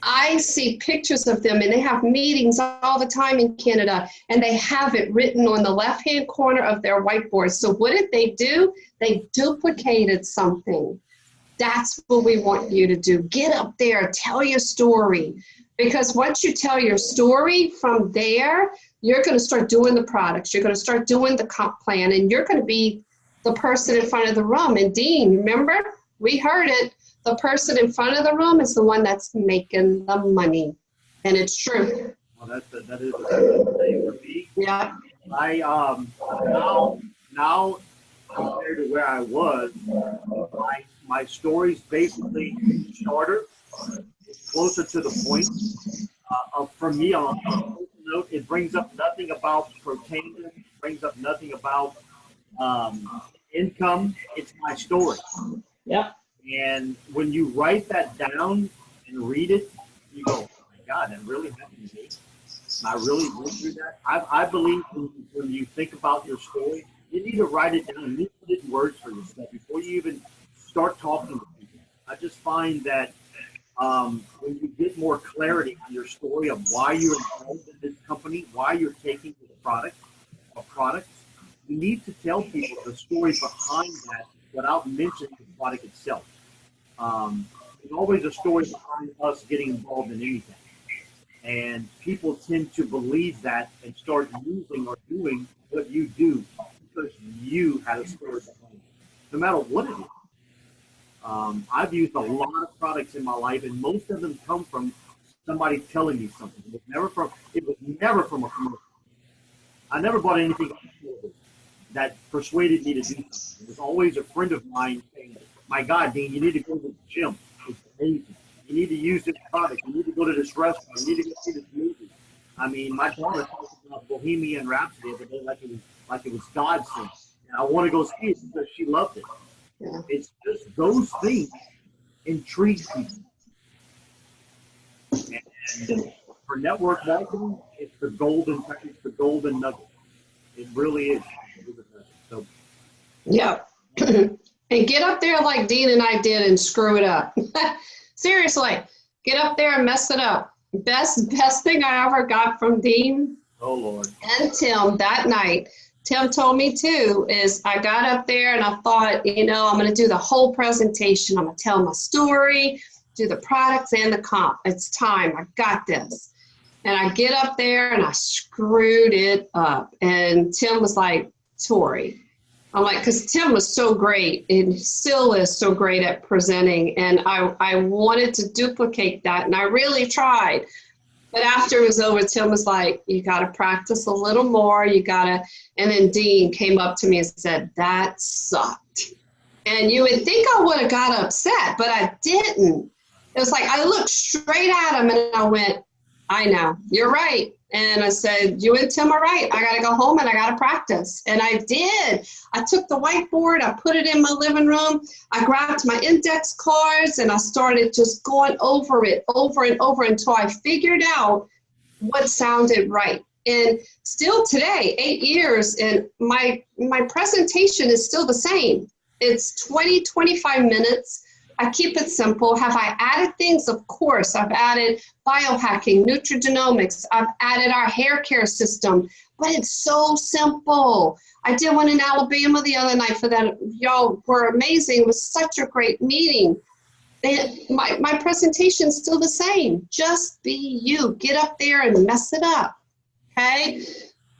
I see pictures of them, and they have meetings all the time in Canada, and they have it written on the left-hand corner of their whiteboard. So what did they do? They duplicated something. That's what we want you to do. Get up there, tell your story. Because once you tell your story, from there, you're going to start doing the products. You're going to start doing the comp plan, and you're going to be the person in front of the room. And Dean, remember, we heard it. The person in front of the room is the one that's making the money. And it's true. Well, that is a thing for me. Yeah. I now compared to where I was, my story's basically shorter, closer to the point. For me, on a personal note, it brings up nothing about protein, brings up nothing about income. It's my story. Yep. And when you write that down and read it, you go, oh my God, that really happened to me. I really went through that. I believe when you think about your story, you need to write it down. You need to put it in words for yourself before you even start talking to people. I just find that when you get more clarity on your story of why you're involved in this company, why you're taking this product or products, you need to tell people the story behind that without mentioning the product itself. There's always a story behind us getting involved in anything. And people tend to believe that and start using or doing what you do because you had a story behind it, no matter what it is. I've used a lot of products in my life, and most of them come from somebody telling me something. It was never from a commercial. I never bought anything that persuaded me to do something. It was always a friend of mine saying, my God, Dean, you need to go to the gym. It's amazing. You need to use this product. You need to go to this restaurant. You need to go see this movie. I mean, my daughter talks about Bohemian Rhapsody the other day like it was God's thing. And I want to go see it because she loved it. Yeah. It's just those things intrigue people. And for network marketing, it's the golden nugget. It really is. So, yeah. And get up there like Dean and I did and screw it up. Seriously, get up there and mess it up. Best thing I ever got from Dean and Tim that night. Tim told me too, is I got up there and I thought, I'm going to do the whole presentation. I'm going to tell my story, do the products and the comp. It's time. I got this. And I get up there and I screwed it up. And Tim was like, Tori. I'm like, because Tim was so great and still is so great at presenting. And I wanted to duplicate that. And I really tried. But after it was over, Tim was like, you got to practice a little more. You got to. And then Dean came up to me and said, that sucked. And you would think I would have got upset, but I didn't. It was like I looked straight at him and I went, I know, you're right. And I said, you and Tim are right. I got to go home and I got to practice. And I did. I took the whiteboard, I put it in my living room. I grabbed my index cards and I started just going over it over and over until I figured out what sounded right. And still today, 8 years, and my presentation is still the same. It's 20-25 minutes. I keep it simple. Have I added things? Of course. I've added biohacking, nutrigenomics. I've added our hair care system, but it's so simple. I did one in Alabama the other night for that. Y'all were amazing. It was such a great meeting. And my presentation's still the same. Just be you. Get up there and mess it up. Okay?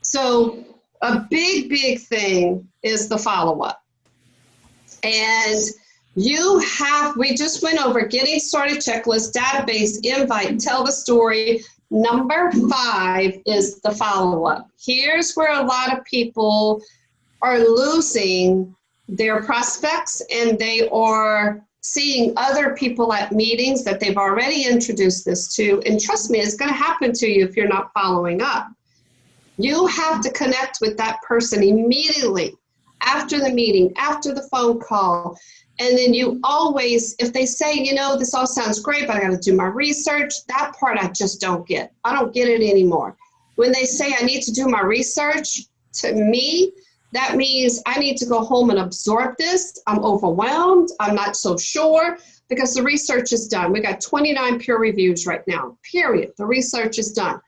So a big thing is the follow-up. And We just went over getting started checklist, database, invite, tell the story. Number 5 is the follow-up. Here's where a lot of people are losing their prospects, and they are seeing other people at meetings that they've already introduced this to. And trust me, it's going to happen to you if you're not following up. You have to connect with that person immediately after the meeting, after the phone call. And then you always, if they say, you know, this all sounds great, but I got to do my research, that part I just don't get. I don't get it anymore. When they say I need to do my research, to me, that means I need to go home and absorb this. I'm overwhelmed. I'm not so sure, because the research is done. We got 29 peer reviews right now, period. The research is done.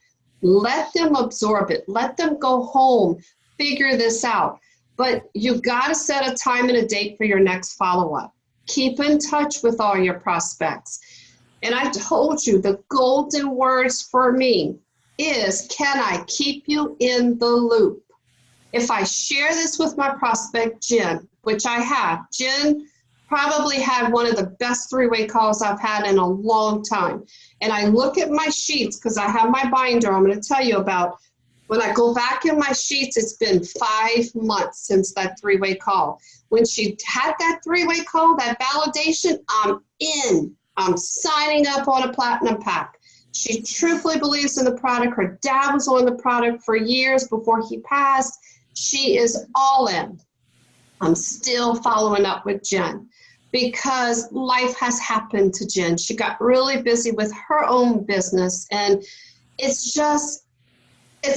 Let them absorb it. Let them go home, figure this out. But you've got to set a time and a date for your next follow-up. Keep in touch with all your prospects. And I told you the golden words for me is, can I keep you in the loop? If I share this with my prospect, Jen, which I have, Jen probably had one of the best 3-way calls I've had in a long time. And I look at my sheets, because I have my binder I'm going to tell you about. When I go back in my sheets, it's been 5 months since that 3-way call. When she had that 3-way call, that validation, I'm in. I'm signing up on a platinum pack. She truthfully believes in the product. Her dad was on the product for years before he passed. She is all in. I'm still following up with Jen because life has happened to Jen. She got really busy with her own business, and it's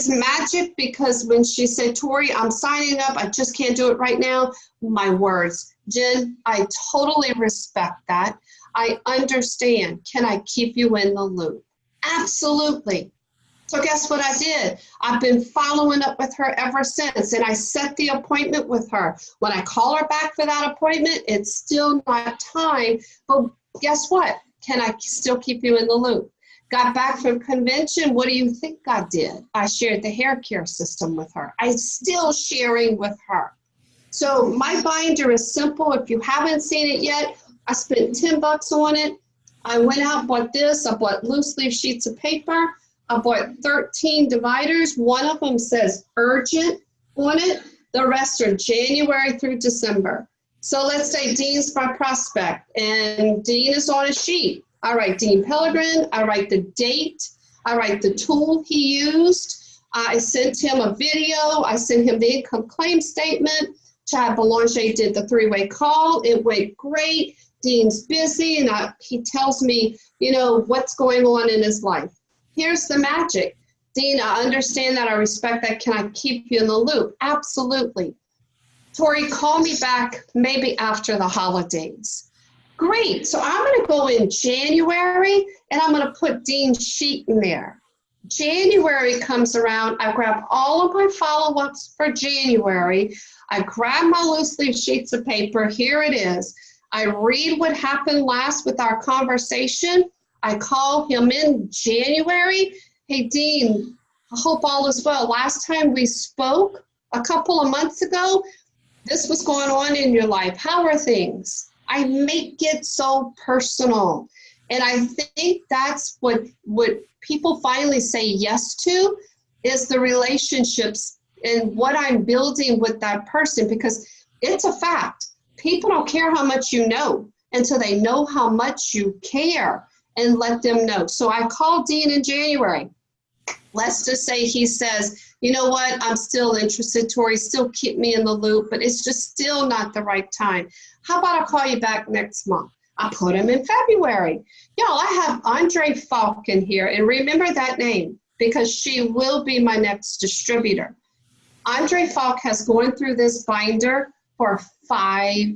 magic, because when she said, Tori, I'm signing up, I just can't do it right now, my words, Jen, I totally respect that. I understand. Can I keep you in the loop? Absolutely. So guess what I did? I've been following up with her ever since, and I set the appointment with her. When I call her back for that appointment, it's still not time, but guess what? Can I still keep you in the loop? Got back from convention. What do you think I did? I shared the hair care system with her. I'm still sharing with her. So my binder is simple. If you haven't seen it yet, I spent $10 on it. I went out, bought this. I bought loose leaf sheets of paper. I bought 13 dividers. One of them says urgent on it. The rest are January through December. So let's say Dean's my prospect, and Dean is on a sheet. I write Dean Pellegrin, I write the date, I write the tool he used, I sent him a video, I sent him the income claim statement. Chad Belanger did the 3-way call, it went great. Dean's busy, and he tells me, you know, what's going on in his life. Here's the magic. Dean, I understand that, I respect that, can I keep you in the loop? Absolutely. Tori, call me back maybe after the holidays. Great, so I'm going to go in January, and I'm going to put Dean's sheet in there. January comes around, I grab all of my follow-ups for January, I grab my loose leaf sheets of paper, here it is. I read what happened last with our conversation, I call him in January. Hey Dean, I hope all is well. Last time we spoke a couple of months ago, this was going on in your life. How are things? I make it so personal. And I think that's what people finally say yes to, is the relationships and what I'm building with that person, because it's a fact. People don't care how much you know until they know how much you care, and let them know. So I called Dean in January. Let's just say he says, you know what, I'm still interested, Tori, still keep me in the loop, but it's just still not the right time. How about I call you back next month? I put him in February. Y'all, I have Andre Falk in here, and remember that name, because she will be my next distributor. Andre Falk has gone through this binder for 5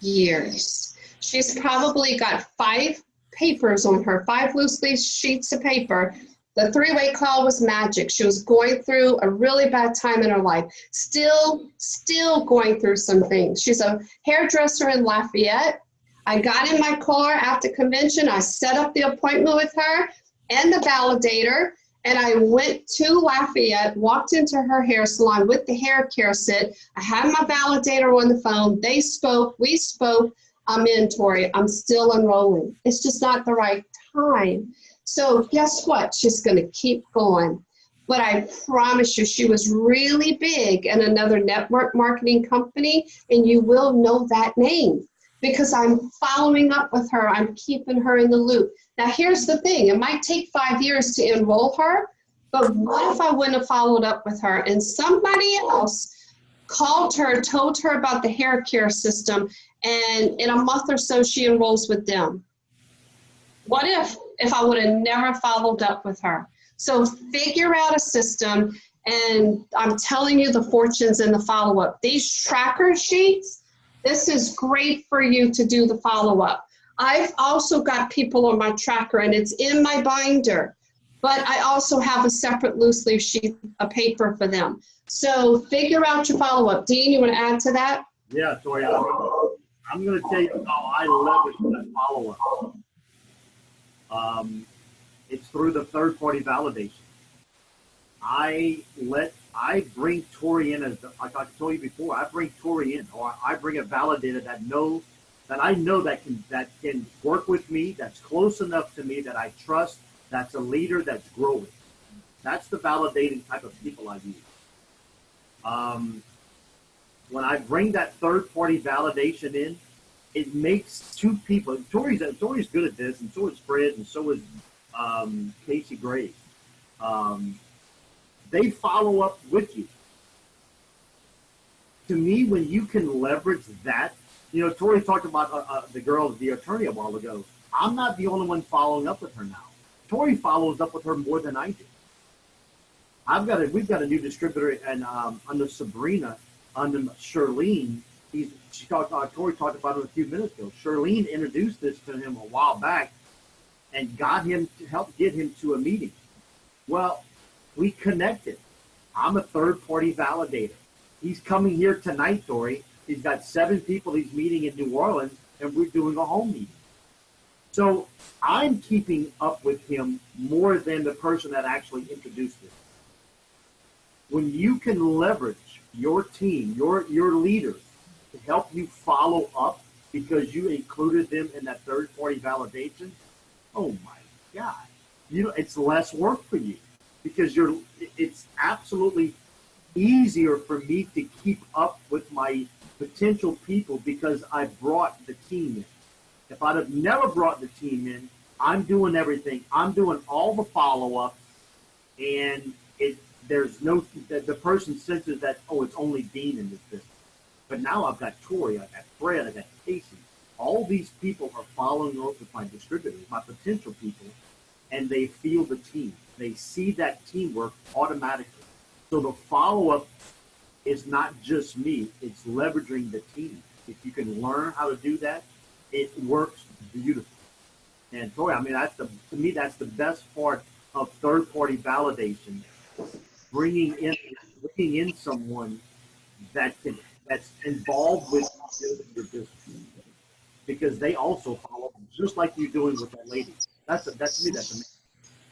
years. She's probably got 5 papers on her, 5 loose leaf sheets of paper. The 3-way call was magic. She was going through a really bad time in her life, still going through some things. She's a hairdresser in Lafayette. I got in my car after convention. I set up the appointment with her and the validator, and I went to Lafayette, walked into her hair salon with the hair care set. I had my validator on the phone. They spoke, we spoke. I'm in, Tori. I'm still enrolling. It's just not the right time. So guess what? She's going to keep going. But I promise you, she was really big in another network marketing company, and you will know that name because I'm following up with her. I'm keeping her in the loop. Now, here's the thing. It might take 5 years to enroll her, but what if I wouldn't have followed up with her and somebody else called her, told her about the hair care system, and in a month or so, she enrolls with them? What if I would have never followed up with her? So figure out a system, and I'm telling you the fortunes in the follow-up. These tracker sheets, this is great for you to do the follow-up. I've also got people on my tracker, and it's in my binder, but I also have a separate loose leaf sheet of paper for them. So figure out your follow-up. Dean, you want to add to that? Yeah, Tori, I'm going to tell you how I leverage that follow-up. It's through the third-party validation. I bring Tori in like I told you before. I bring Tori in, or I bring a validator that I know that can work with me, that's close enough to me, that I trust, that's a leader, that's growing. That's the validating type of people I use. When I bring that third-party validation in, it makes two people. Tori's good at this, and so is Fred, and so is Casey Gray. They follow up with you. To me, when you can leverage that, Tori talked about the attorney a while ago. I'm not the only one following up with her now. Tori follows up with her more than I do. We've got a new distributor, and under Sabrina, under Charlene. Tori talked about it a few minutes ago. Charlene introduced this to him a while back, and got him to help get him to a meeting. Well, we connected. I'm a third-party validator. He's coming here tonight, Tori. He's got 7 people he's meeting in New Orleans, and we're doing a home meeting. So I'm keeping up with him more than the person that actually introduced him. When you can leverage your team, your leaders, to help you follow up because you included them in that third-party validation, oh my God, it's less work for you because it's absolutely easier for me to keep up with my potential people because I brought the team in. If I'd have never brought the team in, I'm doing everything. I'm doing all the follow-up, and the person senses that, oh, it's only Dean in this business. But now I've got Tori, I've got Fred, I've got Casey. All these people are following up with my distributors, my potential people, and they feel the team. They see that teamwork automatically. So the follow-up is not just me, it's leveraging the team. If you can learn how to do that, it works beautifully. And Tori, to me, that's the best part of third-party validation, bringing in someone that's involved with your business, because they also follow just like you're doing with that lady. That's amazing.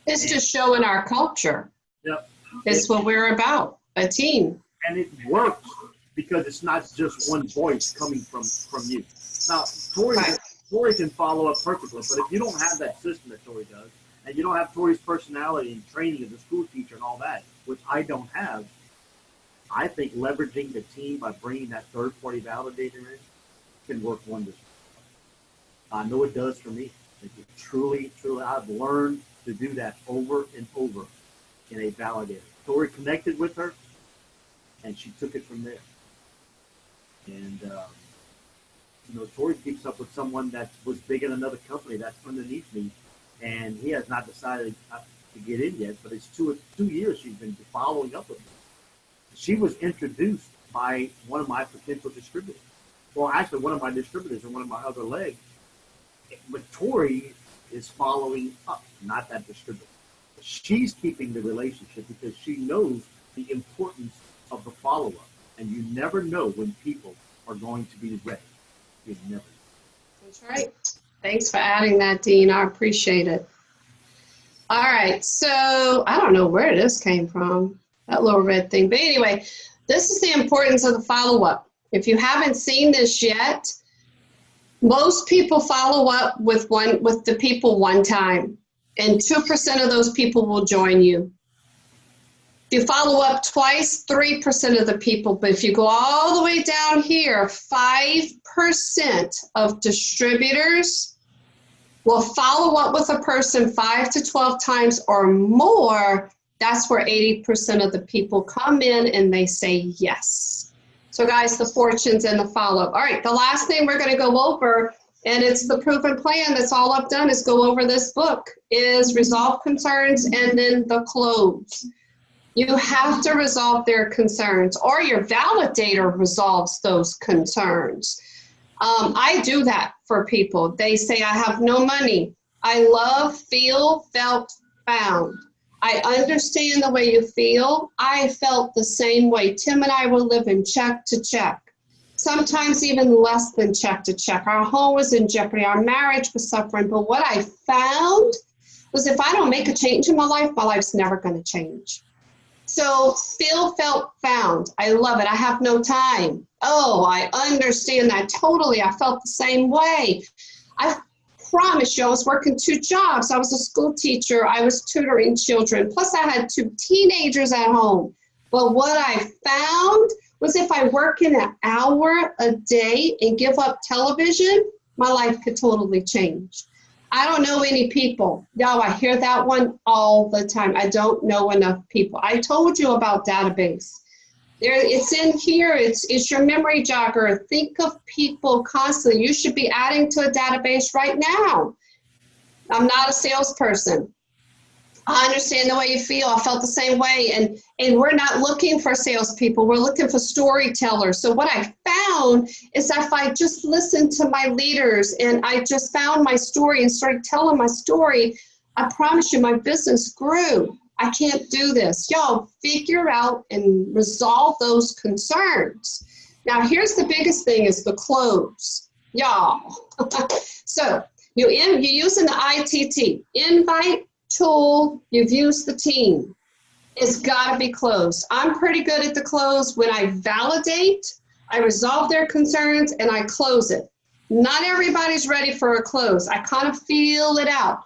It's just showing our culture. Yep. It's what we're about, a team. And it works because it's not just one voice coming from you. Now, Tori can follow up perfectly, but if you don't have that system that Tori does, and you don't have Tori's personality and training as a school teacher and all that, which I don't have, I think leveraging the team by bringing that third-party validator in can work wonders. I know it does for me. Truly, I've learned to do that over and over in a validator. Tori connected with her, and she took it from there. And, Tori keeps up with someone that was big in another company that's underneath me, and he has not decided to get in yet, but it's 2 years she's been following up with me. She was introduced by one of my potential distributors. Well, actually, one of my distributors and one of my other legs. But Tori is following up, not that distributor. She's keeping the relationship because she knows the importance of the follow-up. And you never know when people are going to be ready. You never know. That's right. Thanks for adding that, Dean. I appreciate it. All right. So I don't know where this came from, that little red thing. But anyway, this is the importance of the follow-up. If you haven't seen this yet, Most people follow up with the people one time, and 2% of those people will join you. If you follow up twice, 3% of the people, but if you go all the way down here, 5% of distributors will follow up with a person 5 to 12 times or more. That's where 80% of the people come in and they say yes. So guys, the fortunes and the follow-up. All right, the last thing we're going to go over, and it's the proven plan, that's all I've done is go over this book, is resolve concerns and then the close. You have to resolve their concerns, or your validator resolves those concerns. I do that for people. They say, I have no money. I love, feel, felt, found. I understand the way you feel. I felt the same way. Tim and I were living check to check, sometimes even less than check to check. Our home was in jeopardy. Our marriage was suffering. But what I found was if I don't make a change in my life's never going to change. So feel, felt, found. I love it. I have no time. Oh, I understand that totally. I felt the same way. I promise you, I was working 2 jobs. I was a school teacher. I was tutoring children. Plus, I had 2 teenagers at home. But what I found was if I work in an hour a day and give up television, my life could totally change. I don't know any people. Y'all, I hear that one all the time. I don't know enough people. I told you about database. It's in here. It's your memory jogger. Think of people constantly. You should be adding to a database right now. I'm not a salesperson. I understand the way you feel. I felt the same way. And we're not looking for salespeople. We're looking for storytellers. So what I found is if I just listened to my leaders and I just found my story and started telling my story, I promise you my business grew. I can't do this. Y'all figure out and resolve those concerns. Now, here's the biggest thing is the close. Y'all. So you're using the ITT, invite, tool, you've used the team. It's got to be closed. I'm pretty good at the close. When I validate, I resolve their concerns, and I close it. Not everybody's ready for a close. I kind of feel it out.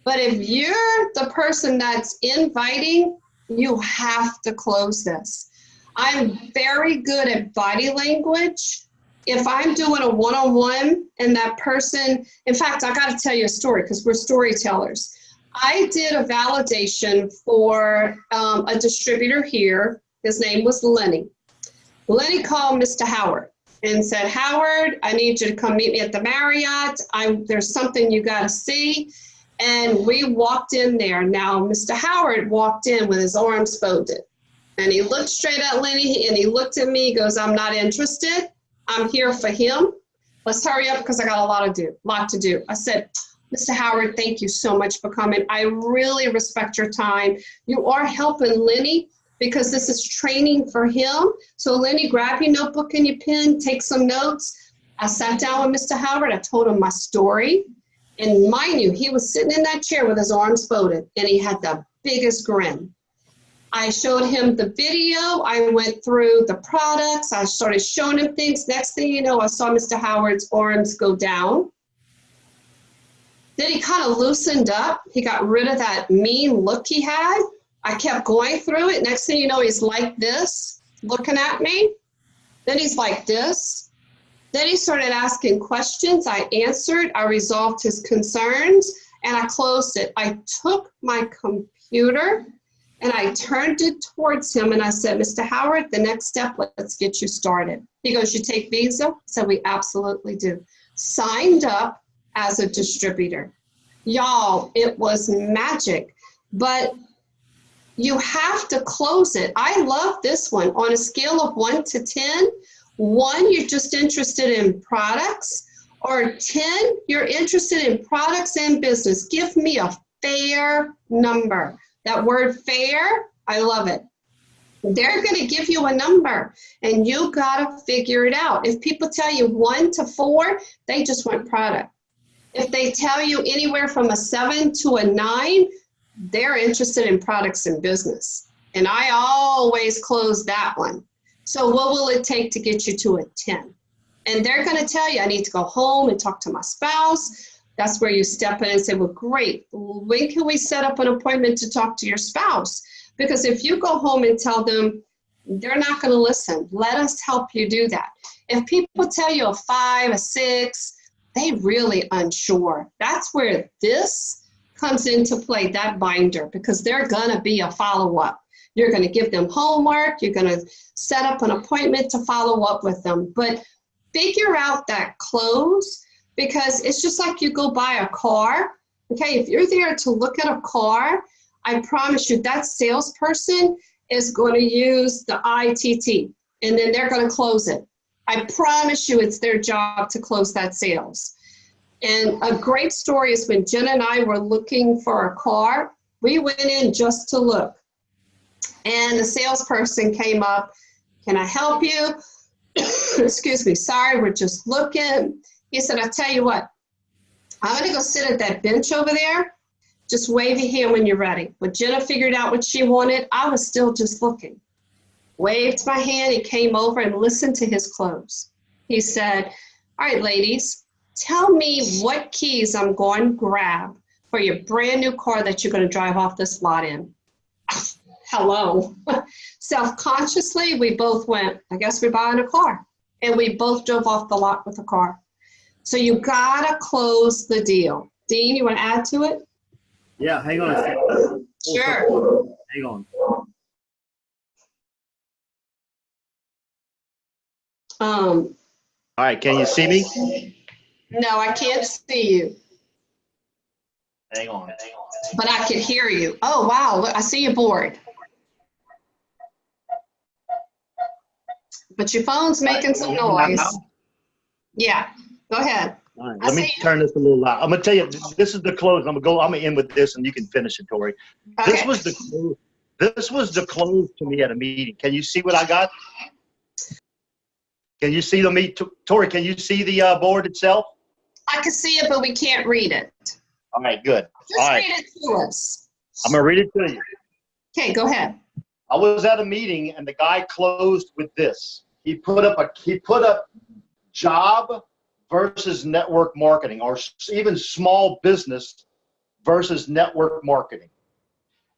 But if you're the person that's inviting, you have to close this. I'm very good at body language. If I'm doing a one-on-one and that person, in fact, I got to tell you a story because we're storytellers. I did a validation for a distributor here. His name was Lenny. Lenny called Mr. Howard and said, Howard, I need you to come meet me at the Marriott. There's something you got to see. And we walked in there. Now, Mr. Howard walked in with his arms folded. And he looked straight at Lenny and he looked at me. He goes, I'm not interested. I'm here for him. Let's hurry up because I got a lot to do. I said, Mr. Howard, thank you so much for coming. I really respect your time. You are helping Lenny because this is training for him. So Lenny, grab your notebook and your pen, take some notes. I sat down with Mr. Howard. I told him my story. And mind you, he was sitting in that chair with his arms folded and he had the biggest grin. I showed him the video. I went through the products. I started showing him things. Next thing you know, I saw Mr. Howard's arms go down. Then he kind of loosened up. He got rid of that mean look he had. I kept going through it. Next thing you know, he's like this, looking at me. Then he's like this. Then he started asking questions. I answered. I resolved his concerns, and I closed it. I took my computer, and I turned it towards him, and I said, Mr. Howard, the next step, let's get you started. He goes, you take Visa? I said, we absolutely do. Signed up as a distributor. Y'all, it was magic, but you have to close it. I love this one. On a scale of 1 to 10, 1, you're just interested in products, or 10, you're interested in products and business. Give me a fair number. That word fair, I love it. They're going to give you a number, and you got to figure it out. If people tell you 1 to 4, they just want product. If they tell you anywhere from a 7 to a 9, they're interested in products and business. And I always close that one. So what will it take to get you to a 10? And they're going to tell you, I need to go home and talk to my spouse. That's where you step in and say, well, great. When can we set up an appointment to talk to your spouse? Because if you go home and tell them, they're not going to listen. Let us help you do that. If people tell you a 5, a 6, they really unsure. That's where this comes into play, that binder, because they're going to be a follow-up. You're going to give them homework. You're going to set up an appointment to follow up with them. But figure out that close, because it's just like you go buy a car. Okay, if you're there to look at a car, I promise you that salesperson is going to use the ITT, and then they're going to close it. I promise you it's their job to close that sales. And a great story is when Jen and I were looking for a car, we went in just to look. And the salesperson came up, can I help you? Excuse me, sorry, we're just looking. He said, I'll tell you what, I'm going to go sit at that bench over there. Just wave your hand when you're ready. When Jenna figured out what she wanted, I was still just looking. Waved my hand and came over and listened to his close. He said, all right, ladies, tell me what keys I'm going to grab for your brand new car that you're going to drive off this lot in. Hello. Self-consciously, we both went, I guess we're buying a car. And we both drove off the lot with a car. So you got to close the deal. Dean, you want to add to it? Yeah, hang on a second. Sure. Hang on. All right, can you see me? No, I can't see you, Hang on. but I can hear you. Oh, wow, look, I see your board. But your phone's making some noise. Yeah, go ahead. All right, let me turn this a little loud. I'm gonna tell you, this is the close. I'm gonna end with this, and you can finish it, Tori. Okay. This was the close. This was the close to me at a meeting. Can you see what I got? Can you see the meet? Tori, can you see the board itself? I can see it, but we can't read it. All right, good. Just All right, read it to us. I'm gonna read it to you. Okay, go ahead. I was at a meeting, and the guy closed with this. He put up job versus network marketing, or even small business versus network marketing.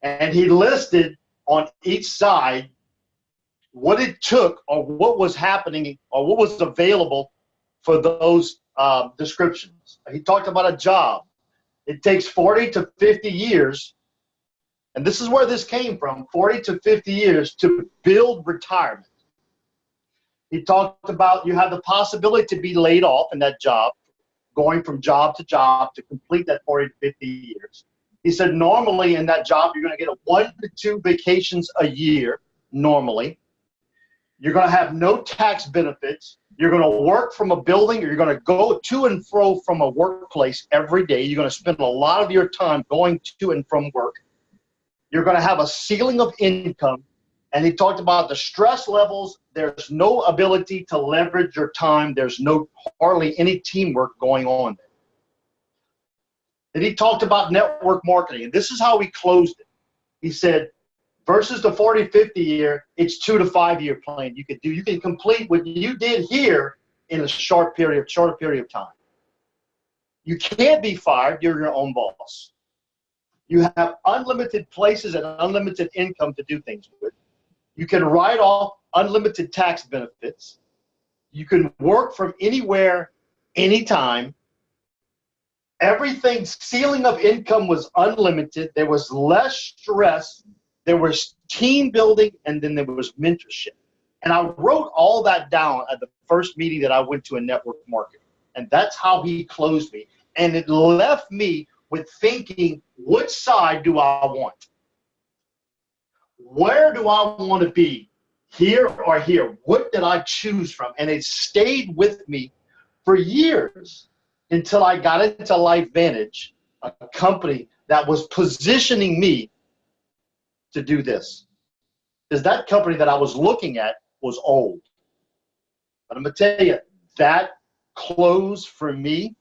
And he listed on each side what it took, or what was happening, or what was available for those descriptions. He talked about a job. It takes 40 to 50 years, and this is where this came from, 40 to 50 years to build retirement. He talked about you have the possibility to be laid off in that job, going from job to complete that 40 to 50 years. He said normally in that job, you're going to get 1 to 2 vacations a year, normally. You're going to have no tax benefits. You're going to work from a building, or you're going to go to and fro from a workplace every day. You're going to spend a lot of your time going to and from work. You're going to have a ceiling of income. And he talked about the stress levels. There's no ability to leverage your time. There's hardly any teamwork going on there. Then he talked about network marketing, and this is how he closed it. He said, versus the 40, 50 year, it's 2 to 5 year plan. You can complete what you did here in a shorter period of time. You can't be fired. You're your own boss. You have unlimited places and unlimited income to do things with. You can write off unlimited tax benefits. You can work from anywhere, anytime. Everything, ceiling of income was unlimited. There was less stress. There was team building, and then there was mentorship. And I wrote all that down at the first meeting that I went to in network marketing. And that's how he closed me. And it left me with thinking, which side do I want? Where do I want to be? Here or here? What did I choose from? And it stayed with me for years until I got into Lifevantage, a company that was positioning me to do this. Because that company that I was looking at was old. But I'm going to tell you, that close for me,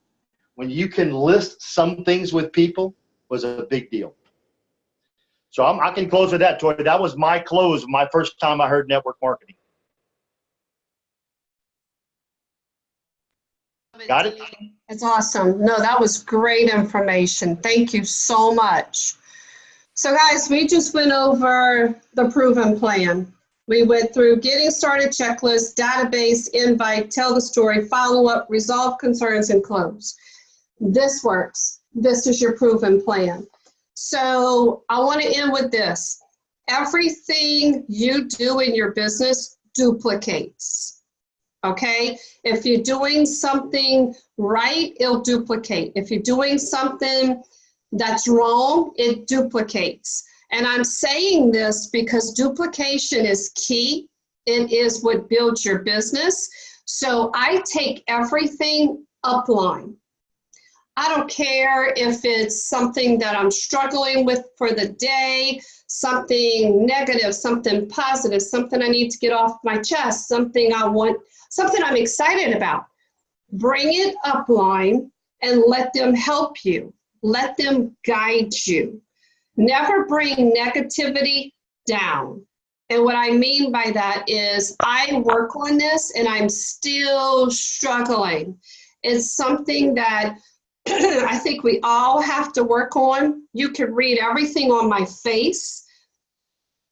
when you can list some things with people, was a big deal. So I can close with that, Tori. That was my close my first time I heard network marketing. Got it? It's awesome. No, that was great information. Thank you so much. So guys, we just went over the proven plan. We went through getting started checklist, database, invite, tell the story, follow up, resolve concerns, and close. This works. This is your proven plan. So I want to end with this. Everything you do in your business duplicates. Okay? If you're doing something right, it'll duplicate. If you're doing something that's wrong, it duplicates. And I'm saying this because duplication is key. It is what builds your business. So I take everything upline. I don't care if it's something that I'm struggling with for the day, something negative, something positive, something I need to get off my chest, something I want, something I'm excited about. Bring it upline and let them help you. Let them guide you. Never bring negativity down. And what I mean by that is I work on this and I'm still struggling. It's something that I think we all have to work on. You can read everything on my face.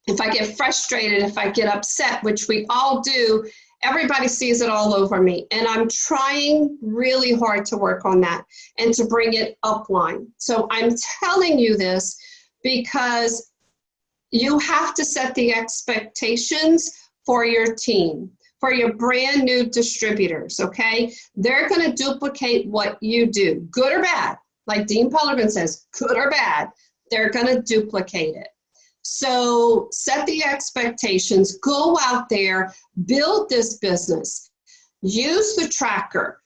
If I get frustrated, if I get upset, which we all do, everybody sees it all over me. And I'm trying really hard to work on that and to bring it upline. So I'm telling you this because you have to set the expectations for your team, for your brand new distributors, okay? They're gonna duplicate what you do, good or bad. Like Dean Pellegrin says, good or bad, they're gonna duplicate it. So set the expectations, go out there, build this business, use the tracker,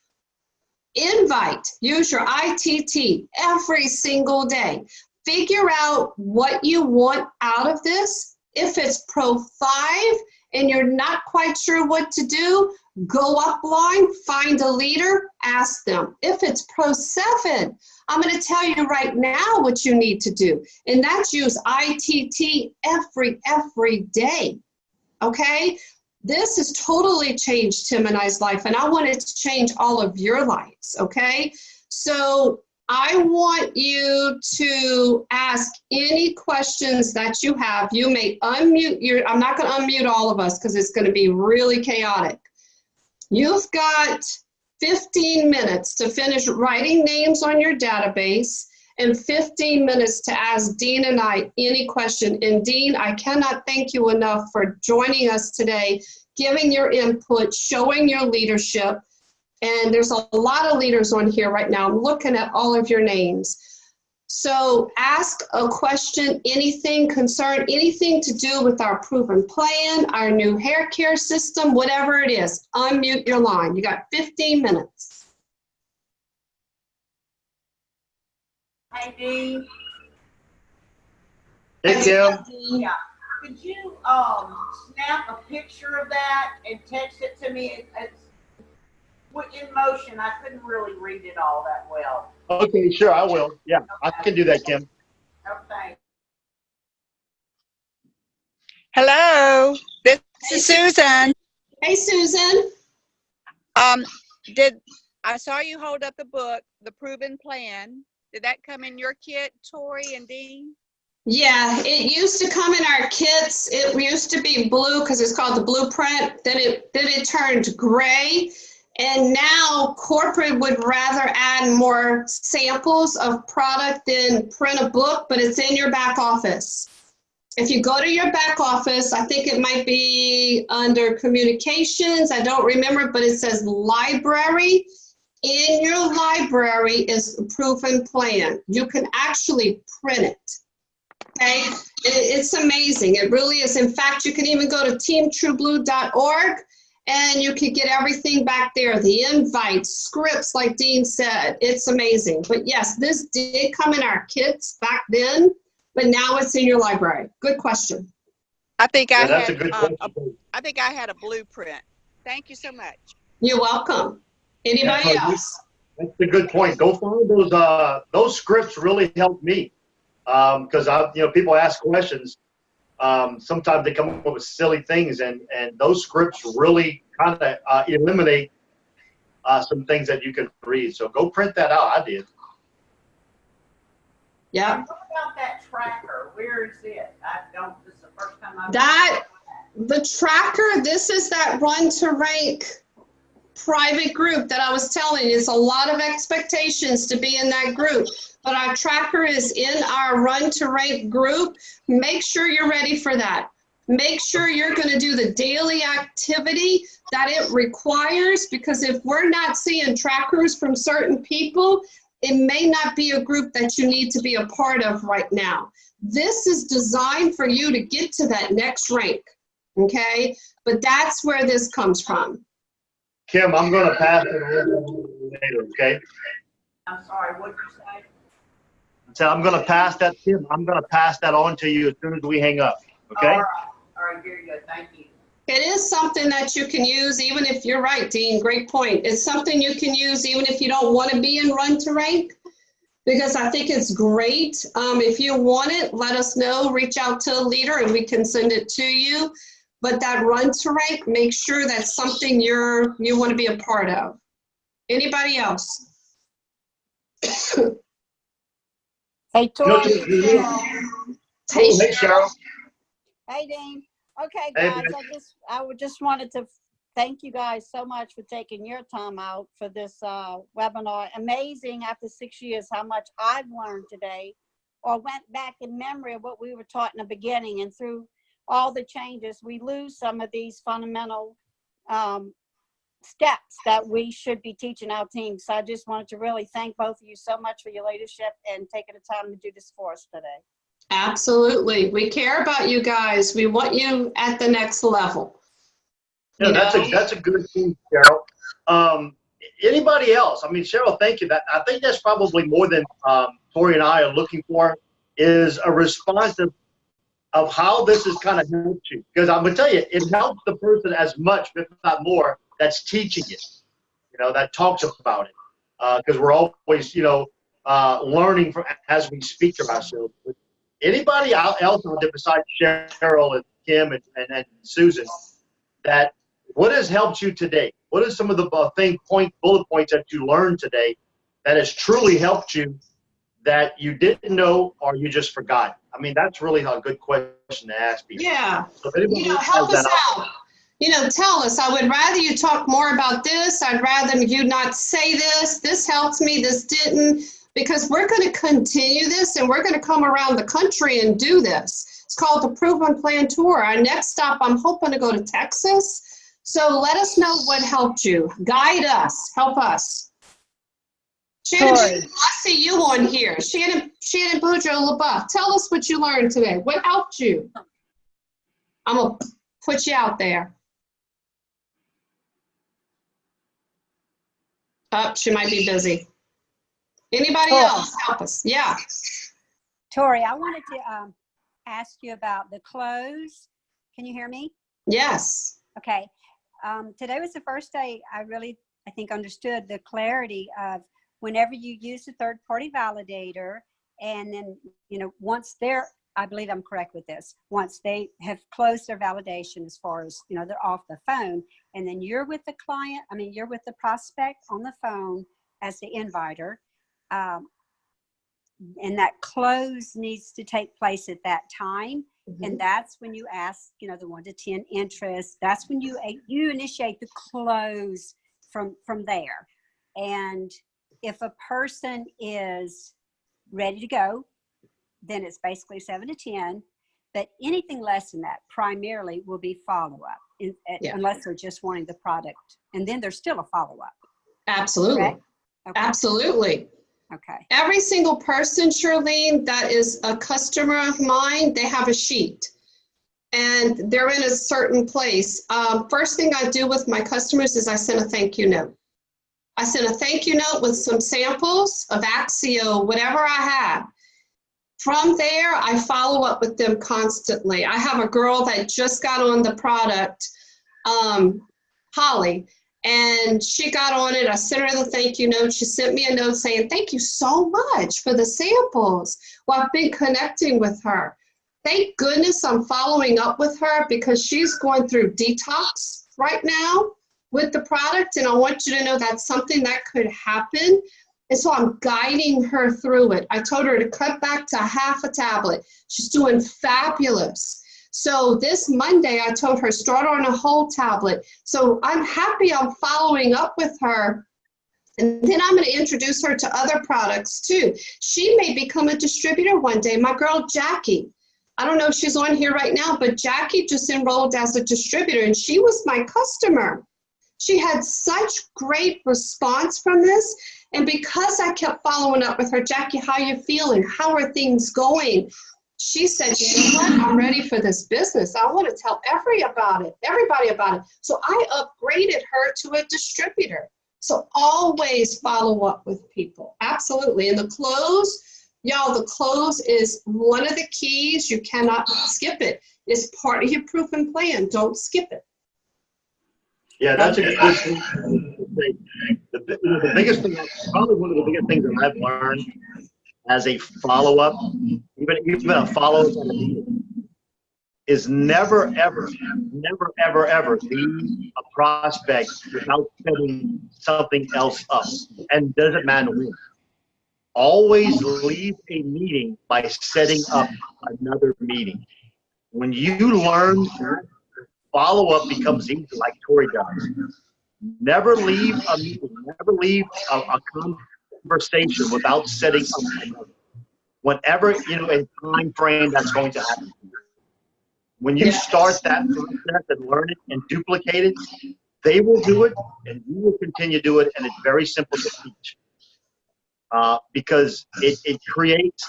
invite, use your ITT every single day. Figure out what you want out of this. If it's Pro 5 and you're not quite sure what to do, go upline, find a leader, ask them. If it's Pro 7, I'm going to tell you right now what you need to do, and that's use ITT every day, okay? This has totally changed Tim and I's life, and I want it to change all of your lives, okay? So I want you to ask any questions that you have. You may unmute I'm not going to unmute all of us because it's going to be really chaotic. You've got 15 minutes to finish writing names on your database and 15 minutes to ask Dean and I any question. And Dean, I cannot thank you enough for joining us today, giving your input, showing your leadership. And there's a lot of leaders on here right now. I'm looking at all of your names. So ask a question, anything, concern, anything to do with our proven plan, our new hair care system, whatever it is, unmute your line. You got 15 minutes. Hey, Dee. Hey, Kim. Yeah. Could you snap a picture of that and text it to me? It's in motion. I couldn't really read it all that well. Okay, sure, I will. Yeah, okay. I can do that, Kim. Okay. Hello, this is Susan. Hey, Susan. I saw you hold up the book, The Proven Plan. Did that come in your kit, Tori and Dean? Yeah, it used to come in our kits. It used to be blue because it's called the blueprint. Then it turned gray. And now corporate would rather add more samples of product than print a book, but it's in your back office. If you go to your back office, I think it might be under communications. I don't remember, but it says library. In your library is the proven plan. You can actually print it. Okay, it's amazing. It really is. In fact, you can even go to teamtrueblue.org and you can get everything back there. The invites, scripts, like Dean said. It's amazing. But yes, this did come in our kits back then, but now it's in your library. Good question. I think I That's had a good question. I think I had a blueprint. Thank you so much. You're welcome. Anybody else? That's a good point. Go find those scripts really helped me. Because people ask questions. Sometimes they come up with silly things, and those scripts really kind of eliminate some things that you can read. So go print that out. I did. Yeah. And what about that tracker? Where is it? This is the first time I've. The tracker, this is that Run to Rank private group that I was telling you. It's a lot of expectations to be in that group, but our tracker is in our Run to Rank group. Make sure you're ready for that. Make sure you're going to do the daily activity that it requires, because if we're not seeing trackers from certain people, it may not be a group that you need to be a part of right now. This is designed for you to get to that next rank, okay? But that's where this comes from. Kim, I'm going to pass it on later, okay? I'm sorry, what did you say? So I'm going to pass that, Kim, I'm going to pass that on to you as soon as we hang up, okay? All right, very good, thank you. It is something that you can use, even if you're right, Dean, great point. It's something you can use even if you don't want to be in Run to Rank, because I think it's great. If you want it, let us know, reach out to a leader and we can send it to you. But that Run to Rank, make sure that's something you want to be a part of. Anybody else? Hey, Tori. Hey, Hey, Cheryl. Hey, Dean. Okay, Hey, guys, I just wanted to thank you guys so much for taking your time out for this webinar. Amazing after 6 years how much I've learned today, or went back in memory of what we were taught in the beginning, and through all the changes, we lose some of these fundamental steps that we should be teaching our team. So I just wanted to really thank both of you so much for your leadership and taking the time to do this for us today. Absolutely. We care about you guys. We want you at the next level. Yeah, that's a good thing, Cheryl. Anybody else? I mean, Cheryl, thank you. I think that's probably more than Tori and I are looking for, is a response of how this has kind of helped you. Because I'm going to tell you, it helps the person as much, if not more, that's teaching it, that talks about it. Because we're always, learning from as we speak to ourselves. Anybody else out there besides Cheryl and Kim and Susan, what has helped you today? What are some of the bullet points that you learned today that has truly helped you that you didn't know or you just forgot? I mean, that's really a good question to ask people. Yeah. So help us out. Tell us. I would rather you talk more about this. I'd rather you not say this. This helped me. This didn't. Because we're going to continue this and we're going to come around the country and do this. It's called the Proven Plan Tour. Our next stop, I'm hoping to go to Texas. So let us know what helped you. Guide us. Help us. Shannon, I see you on here. Shannon Boudreaux LaBeouf. Tell us what you learned today. What helped you? I'm going to put you out there. Oh, she might be busy. Anybody else? Help us. Yeah. Tori, I wanted to ask you about the close. Can you hear me? Yes. Okay. Today was the first day I think understood the clarity of whenever you use a third-party validator, and then, once I believe I'm correct with this, once they have closed their validation as far as, they're off the phone, and then you're with the client, you're with the prospect on the phone as the inviter, and that close needs to take place at that time. Mm-hmm. And that's when you ask, the 1 to 10 interests. That's when you initiate the close from there. And if a person is ready to go, then it's basically 7 to 10. But anything less than that primarily will be follow-up, unless they're just wanting the product. And then there's still a follow-up. Absolutely. Okay? Absolutely. Okay. Every single person, Charlene, that is a customer of mine, they have a sheet. And they're in a certain place. First thing I do with my customers is I send a thank you note. I send a thank you note with some samples of Axio, whatever I have. From there, I follow up with them constantly. I have a girl that just got on the product, Holly, and she got on it. I sent her the thank you note. She sent me a note saying, thank you so much for the samples. Well, I've been connecting with her. Thank goodness I'm following up with her because she's going through detox right now. with the product, and I want you to know that's something that could happen. And so I'm guiding her through it. I told her to cut back to half a tablet. She's doing fabulous. So this Monday, I told her start on a whole tablet. So I'm happy I'm following up with her. And then I'm going to introduce her to other products too. She may become a distributor one day. My girl, Jackie, I don't know if she's on here right now, but Jackie just enrolled as a distributor, and she was my customer. She had such great response from this. And because I kept following up with her, Jackie, how you feeling? How are things going? She said, you know what? I'm ready for this business. I want to tell everybody about it. So I upgraded her to a distributor. So always follow up with people. Absolutely. And the close, y'all, the close is one of the keys. You cannot skip it. It's part of your proven plan. Don't skip it. Yeah, that's a good thing. The biggest thing, probably one of the biggest things that I've learned as a follow-up, even a follow-up at a meeting, is never, ever leave a prospect without setting something else up. And doesn't matter when. Always leave a meeting by setting up another meeting. When you learn that, follow-up becomes easy, like Tori does. Never leave a meeting, never leave a conversation without setting up another. Whatever, in time frame that's going to happen. When you start that process and learn it and duplicate it, they will do it and you will continue to do it, and it's very simple to teach. Because it creates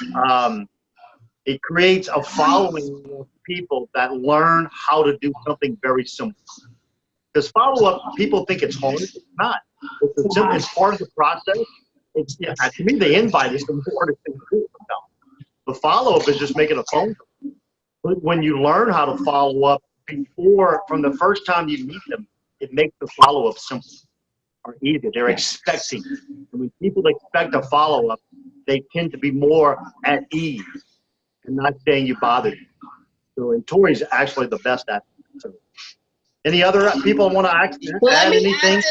a following of people that learn how to do something very simple. Because follow-up, people think it's hard. It's not. It's part of the process. To me, the invite is the hardest thing to do. The follow-up is just making a phone call. But when you learn how to follow up from the first time you meet them, it makes the follow-up simple or easy. They're expecting. And when people expect a follow-up, they tend to be more at ease and not saying you bothered you. So, and Tori's actually the best at it. So, any other people want to add anything?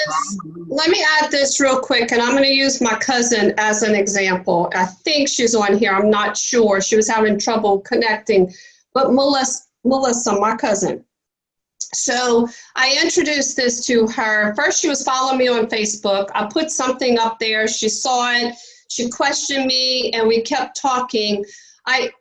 Let me add this real quick, and I'm going to use my cousin as an example. I think she's on here. I'm not sure. She was having trouble connecting. But Melissa, my cousin. So I introduced this to her. First, she was following me on Facebook. I put something up there. She saw it. She questioned me, and we kept talking. I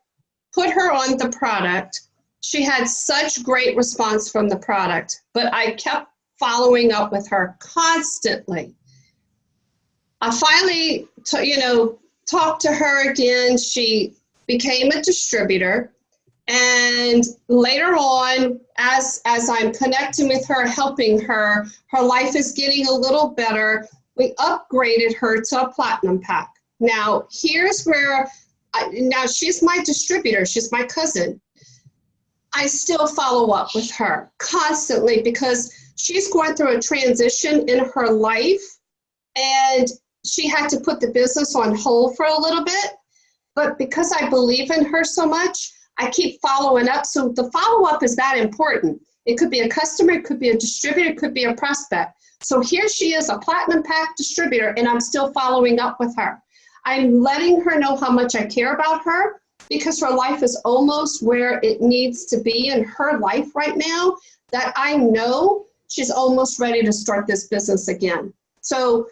put her on the product. She had such great response from the product, but I kept following up with her constantly. I finally, talked to her again. She became a distributor. And later on, as I'm connecting with her, helping her, her life is getting a little better. We upgraded her to a platinum pack. Now, here's where, now she's my distributor. She's my cousin. I still follow up with her constantly because she's going through a transition in her life, and she had to put the business on hold for a little bit. But because I believe in her so much, I keep following up. So the follow-up is that important. It could be a customer, it could be a distributor, it could be a prospect. So here she is, a platinum pack distributor, and I'm still following up with her. I'm letting her know how much I care about her, because her life is almost where it needs to be in her life right now, that I know she's almost ready to start this business again. So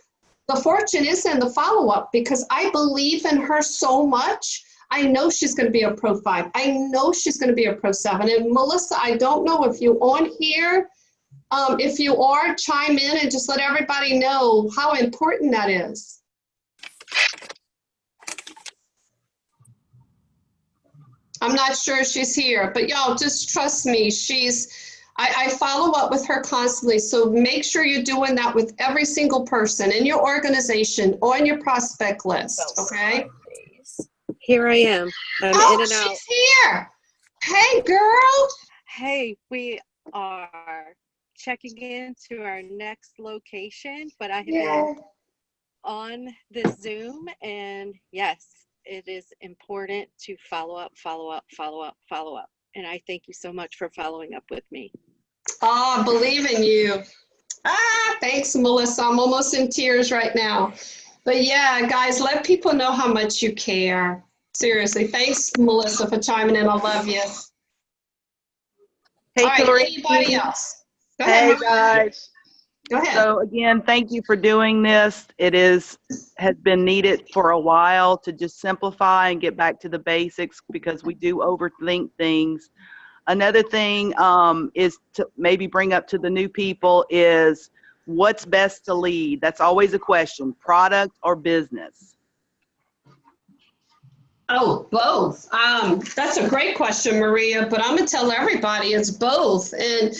the fortune is in the follow-up, because I believe in her so much. I know she's going to be a Pro 5. I know she's going to be a Pro 7. And Melissa, I don't know if you're on here. If you are, chime in and just let everybody know how important that is. I'm not sure she's here, but y'all just trust me. I follow up with her constantly. So make sure you're doing that with every single person in your organization, on your prospect list, okay? Here I am. I'm in and out. She's here. Hey, girl. Hey, we are checking into our next location, but I have been on this Zoom, and yes, it is important to follow up. And I thank you so much for following up with me. Oh, I believe in you. Thanks, Melissa. I'm almost in tears right now. But yeah, guys, let people know how much you care. Seriously. Thanks, Melissa, for chiming in. I love you. Hey, All right, Tori. anybody else? Go Hey, ahead, Maria. guys. Go ahead. So again, thank you for doing this. It has been needed for a while to just simplify and get back to the basics because we do overthink things. Another thing is to maybe bring up to the new people is what's best to lead? That's always a question, product or business? Oh, both. That's a great question, Maria, but I'm going to tell everybody it's both. And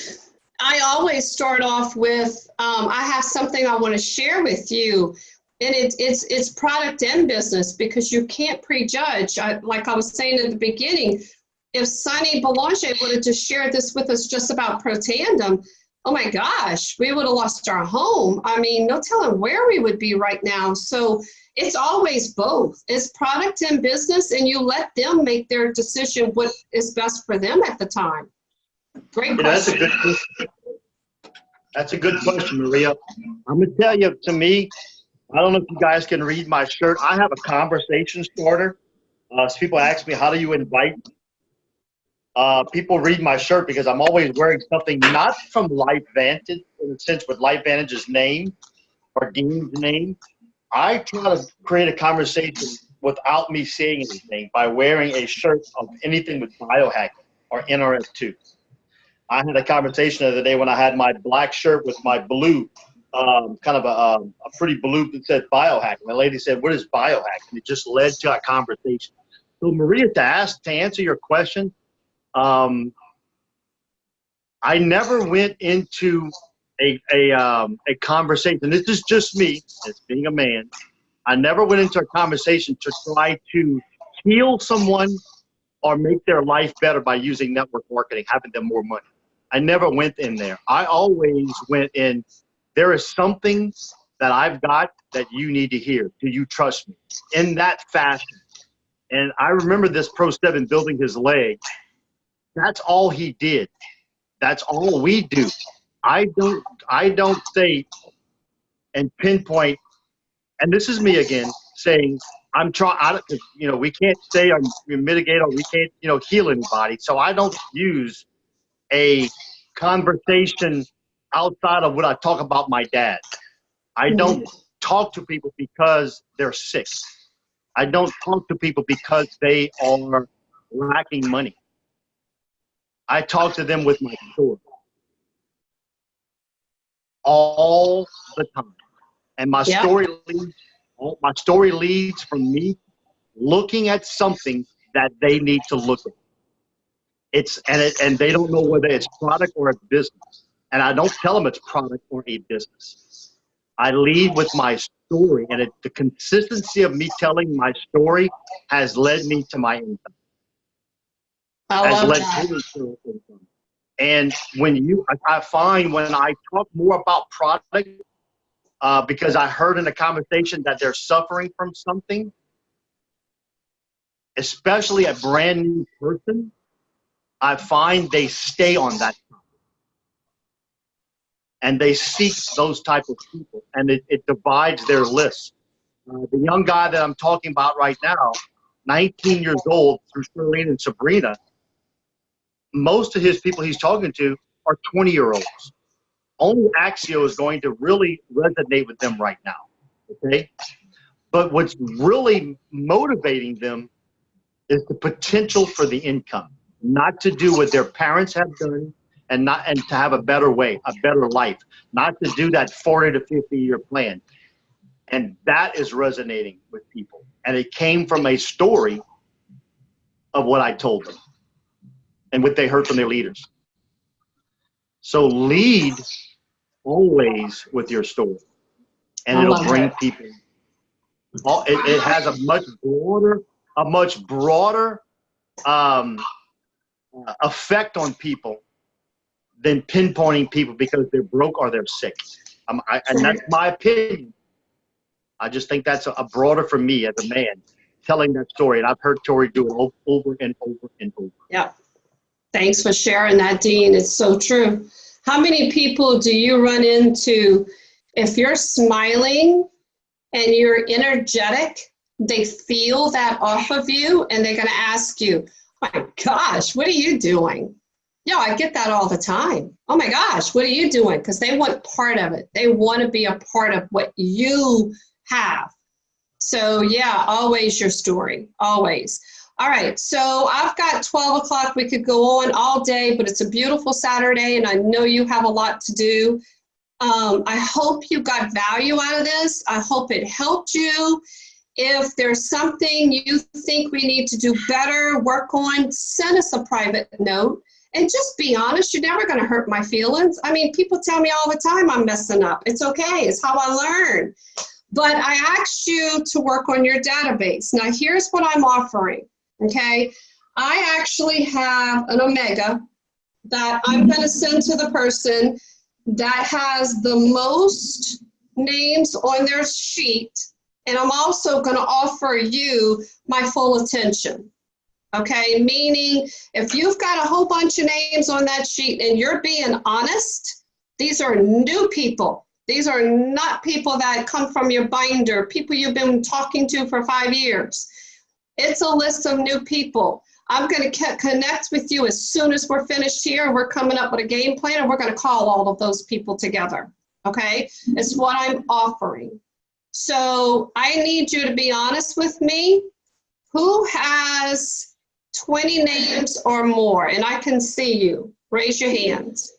I always start off with, I have something I want to share with you. And it's product and business because you can't prejudge. Like I was saying at the beginning, if Sunny Belanger would have just shared this with us just about Pro Tandem, oh my gosh, we would have lost our home. I mean, no telling where we would be right now. So it's always both. It's product and business, and you let them make their decision what is best for them at the time. Great question. That's a good question, Maria. I'm going to tell you, to me, I don't know if you guys can read my shirt. I have a conversation starter. So people ask me, how do you invite people read my shirt because I'm always wearing something not from Lifevantage, in a sense with Lifevantage's name or Dean's name. I try to create a conversation without me saying anything by wearing a shirt of anything with biohacking or NRF2. I had a conversation the other day when I had my black shirt with my blue, kind of a pretty blue that said biohacking. The lady said, "What is biohacking?" It just led to a conversation. So Maria, to answer your question, I never went into a conversation. This is just me, as being a man. I never went into a conversation to try to heal someone or make their life better by using network marketing, having them more money. I never went in there. I always went in, there is something that I've got that you need to hear. Do you trust me? In that fashion. And I remember this Pro 7 building his leg. That's all he did. That's all we do. I don't say and pinpoint, and this is me again saying I'm trying. We can't say or mitigate or we can't heal anybody. So I don't use a conversation outside of what I talk about my dad. I don't talk to people because they're sick. I don't talk to people because they are lacking money. I talk to them with my story all the time, and my story leads from me looking at something that they need to look at. And they don't know whether it's product or a business, and I don't tell them it's product or a business. I lead with my story, and the consistency of me telling my story has led me to my income. I love that. And I find when I talk more about product, because I heard in a conversation that they're suffering from something, especially a brand new person, I find they stay on that topic. And they seek those type of people, and it divides their list. The young guy that I'm talking about right now, 19 years old, through Shirlene and Sabrina, most of his people he's talking to are 20-year-olds. Only Axio is going to really resonate with them right now, okay? But what's really motivating them is the potential for the income, not to do what their parents have done and to have a better way, a better life, not to do that 40 to 50-year plan. And that is resonating with people. And it came from a story of what I told them and what they heard from their leaders. So lead always with your story, and it'll bring people. It has a much broader effect on people than pinpointing people because they're broke or they're sick. And that's my opinion. I just think that's a broader for me as a man telling that story. And I've heard Tori do it over and over and over. Yeah. Thanks for sharing that, Dean. It's so true. How many people do you run into if you're smiling and you're energetic, they feel that off of you and they're going to ask you, oh my gosh, what are you doing? Yeah, I get that all the time. Oh my gosh, what are you doing? Because they want part of it. They want to be a part of what you have. So yeah, always your story, always. All right, so I've got 12 o'clock. We could go on all day, but it's a beautiful Saturday, and I know you have a lot to do. I hope you got value out of this. I hope it helped you. If there's something you think we need to do better, work on, send us a private note. And just be honest, you're never going to hurt my feelings. I mean, people tell me all the time I'm messing up. It's okay. It's how I learn. But I asked you to work on your database. Now, here's what I'm offering, okay? I actually have an Omega that I'm going to send to the person that has the most names on their sheet. And I'm also going to offer you my full attention. Okay, meaning if you've got a whole bunch of names on that sheet and you're being honest, these are new people. These are not people that come from your binder, people you've been talking to for 5 years. It's a list of new people. I'm going to connect with you as soon as we're finished here. We're coming up with a game plan and we're going to call all of those people together. Okay, it's what I'm offering. So I need you to be honest with me. Who has 20 names or more? And I can see you. Raise your hands.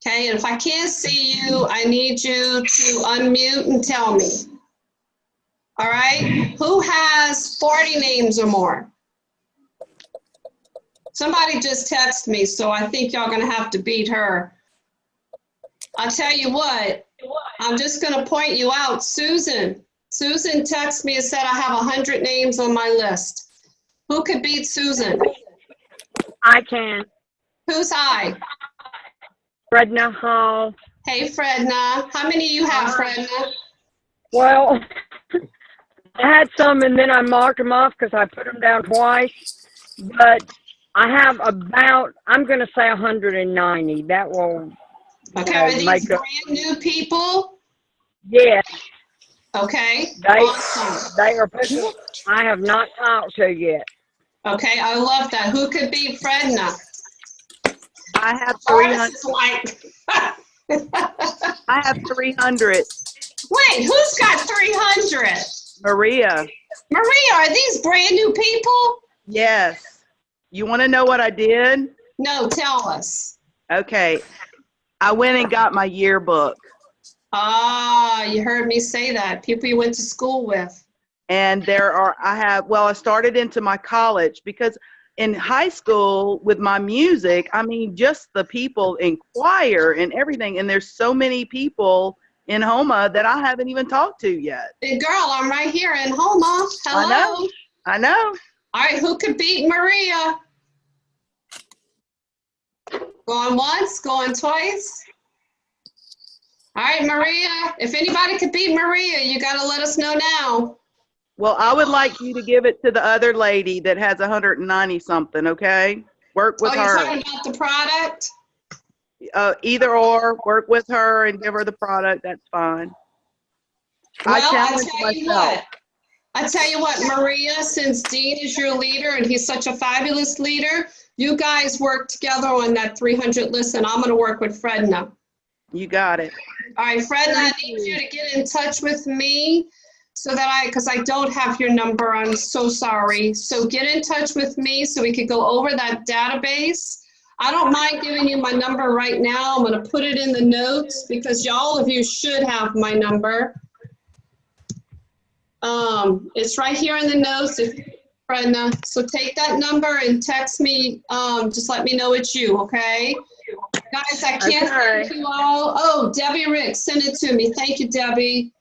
Okay, and if I can't see you, I need you to unmute and tell me. All right, who has 40 names or more? Somebody just texted me, so I think y'all gonna have to beat her. I'll tell you what, I'm just gonna point you out. Susan texted me and said I have 100 names on my list. Who could beat Susan? I can. Who's I? Fredna Hall. Hey, Fredna. How many you have, Fredna? Well, I had some and then I marked them off because I put them down twice. But I have about, I'm going to say 190. That will Okay, are these make brand new people? Yes. Okay, They awesome. are people I have not talked to yet. Okay, I love that. Who could beat Fredna? I have 300. I have 300. Wait, who's got 300? Maria. Maria, are these brand new people? Yes. You want to know what I did? No, tell us. Okay. I went and got my yearbook. Ah, you heard me say that. People you went to school with. And I started into my college because in high school with my music, I mean, just the people in choir and everything. And there's so many people in Homa that I haven't even talked to yet. Hey, girl, I'm right here in Homa. Hello. I know. All right, who could beat Maria? Going once, going twice. All right, Maria, if anybody could beat Maria, you got to let us know now. Well, I would like you to give it to the other lady that has 190 something, okay? Work with her. Oh, you're talking about the product? Either or, work with her and give her the product. That's fine. Well, I tell you what, Maria, since Dean is your leader and he's such a fabulous leader, you guys work together on that 300 list, and I'm going to work with Fredna. You got it. All right, Fredna, I need you to get in touch with me so that because I don't have your number. I'm so sorry. So get in touch with me so we could go over that database. I don't mind giving you my number right now. I'm going to put it in the notes because all of you should have my number. It's right here in the notes, Fredna. So take that number and text me. Just let me know it's you, okay? Guys, I can't thank you all. Oh, Debbie Rick, send it to me. Thank you, Debbie.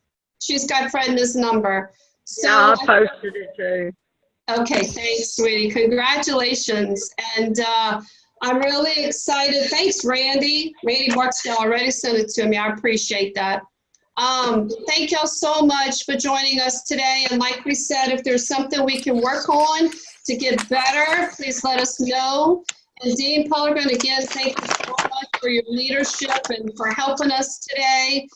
She's got Fredna's number. So I posted it too. Okay, thanks, sweetie. Congratulations. And I'm really excited. Thanks, Randy. Randy Barksdale already sent it to me. I appreciate that. Thank y'all so much for joining us today. And like we said, if there's something we can work on to get better, please let us know. And Dean Pellegrin, again, thank you so much for your leadership and for helping us today.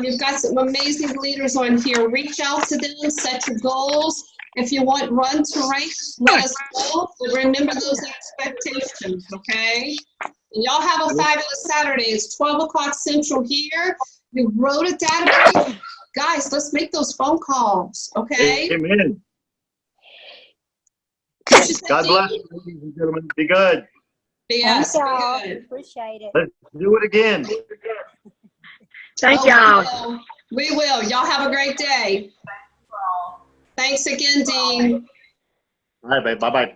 You've got some amazing leaders on here. Reach out to them, set your goals. If you want Run to Race, let us know. But remember those expectations, okay? And y'all have a fabulous Saturday. It's 12 o'clock Central here. You wrote it down. Guys, let's make those phone calls, okay? Amen. God bless you, ladies and gentlemen. Be good. Yes, Thank y'all. good. Appreciate it. Let's do it again. Thank Oh, y'all. we will. Y'all have a great day. Thanks again, Dean. All right, babe. Bye-bye.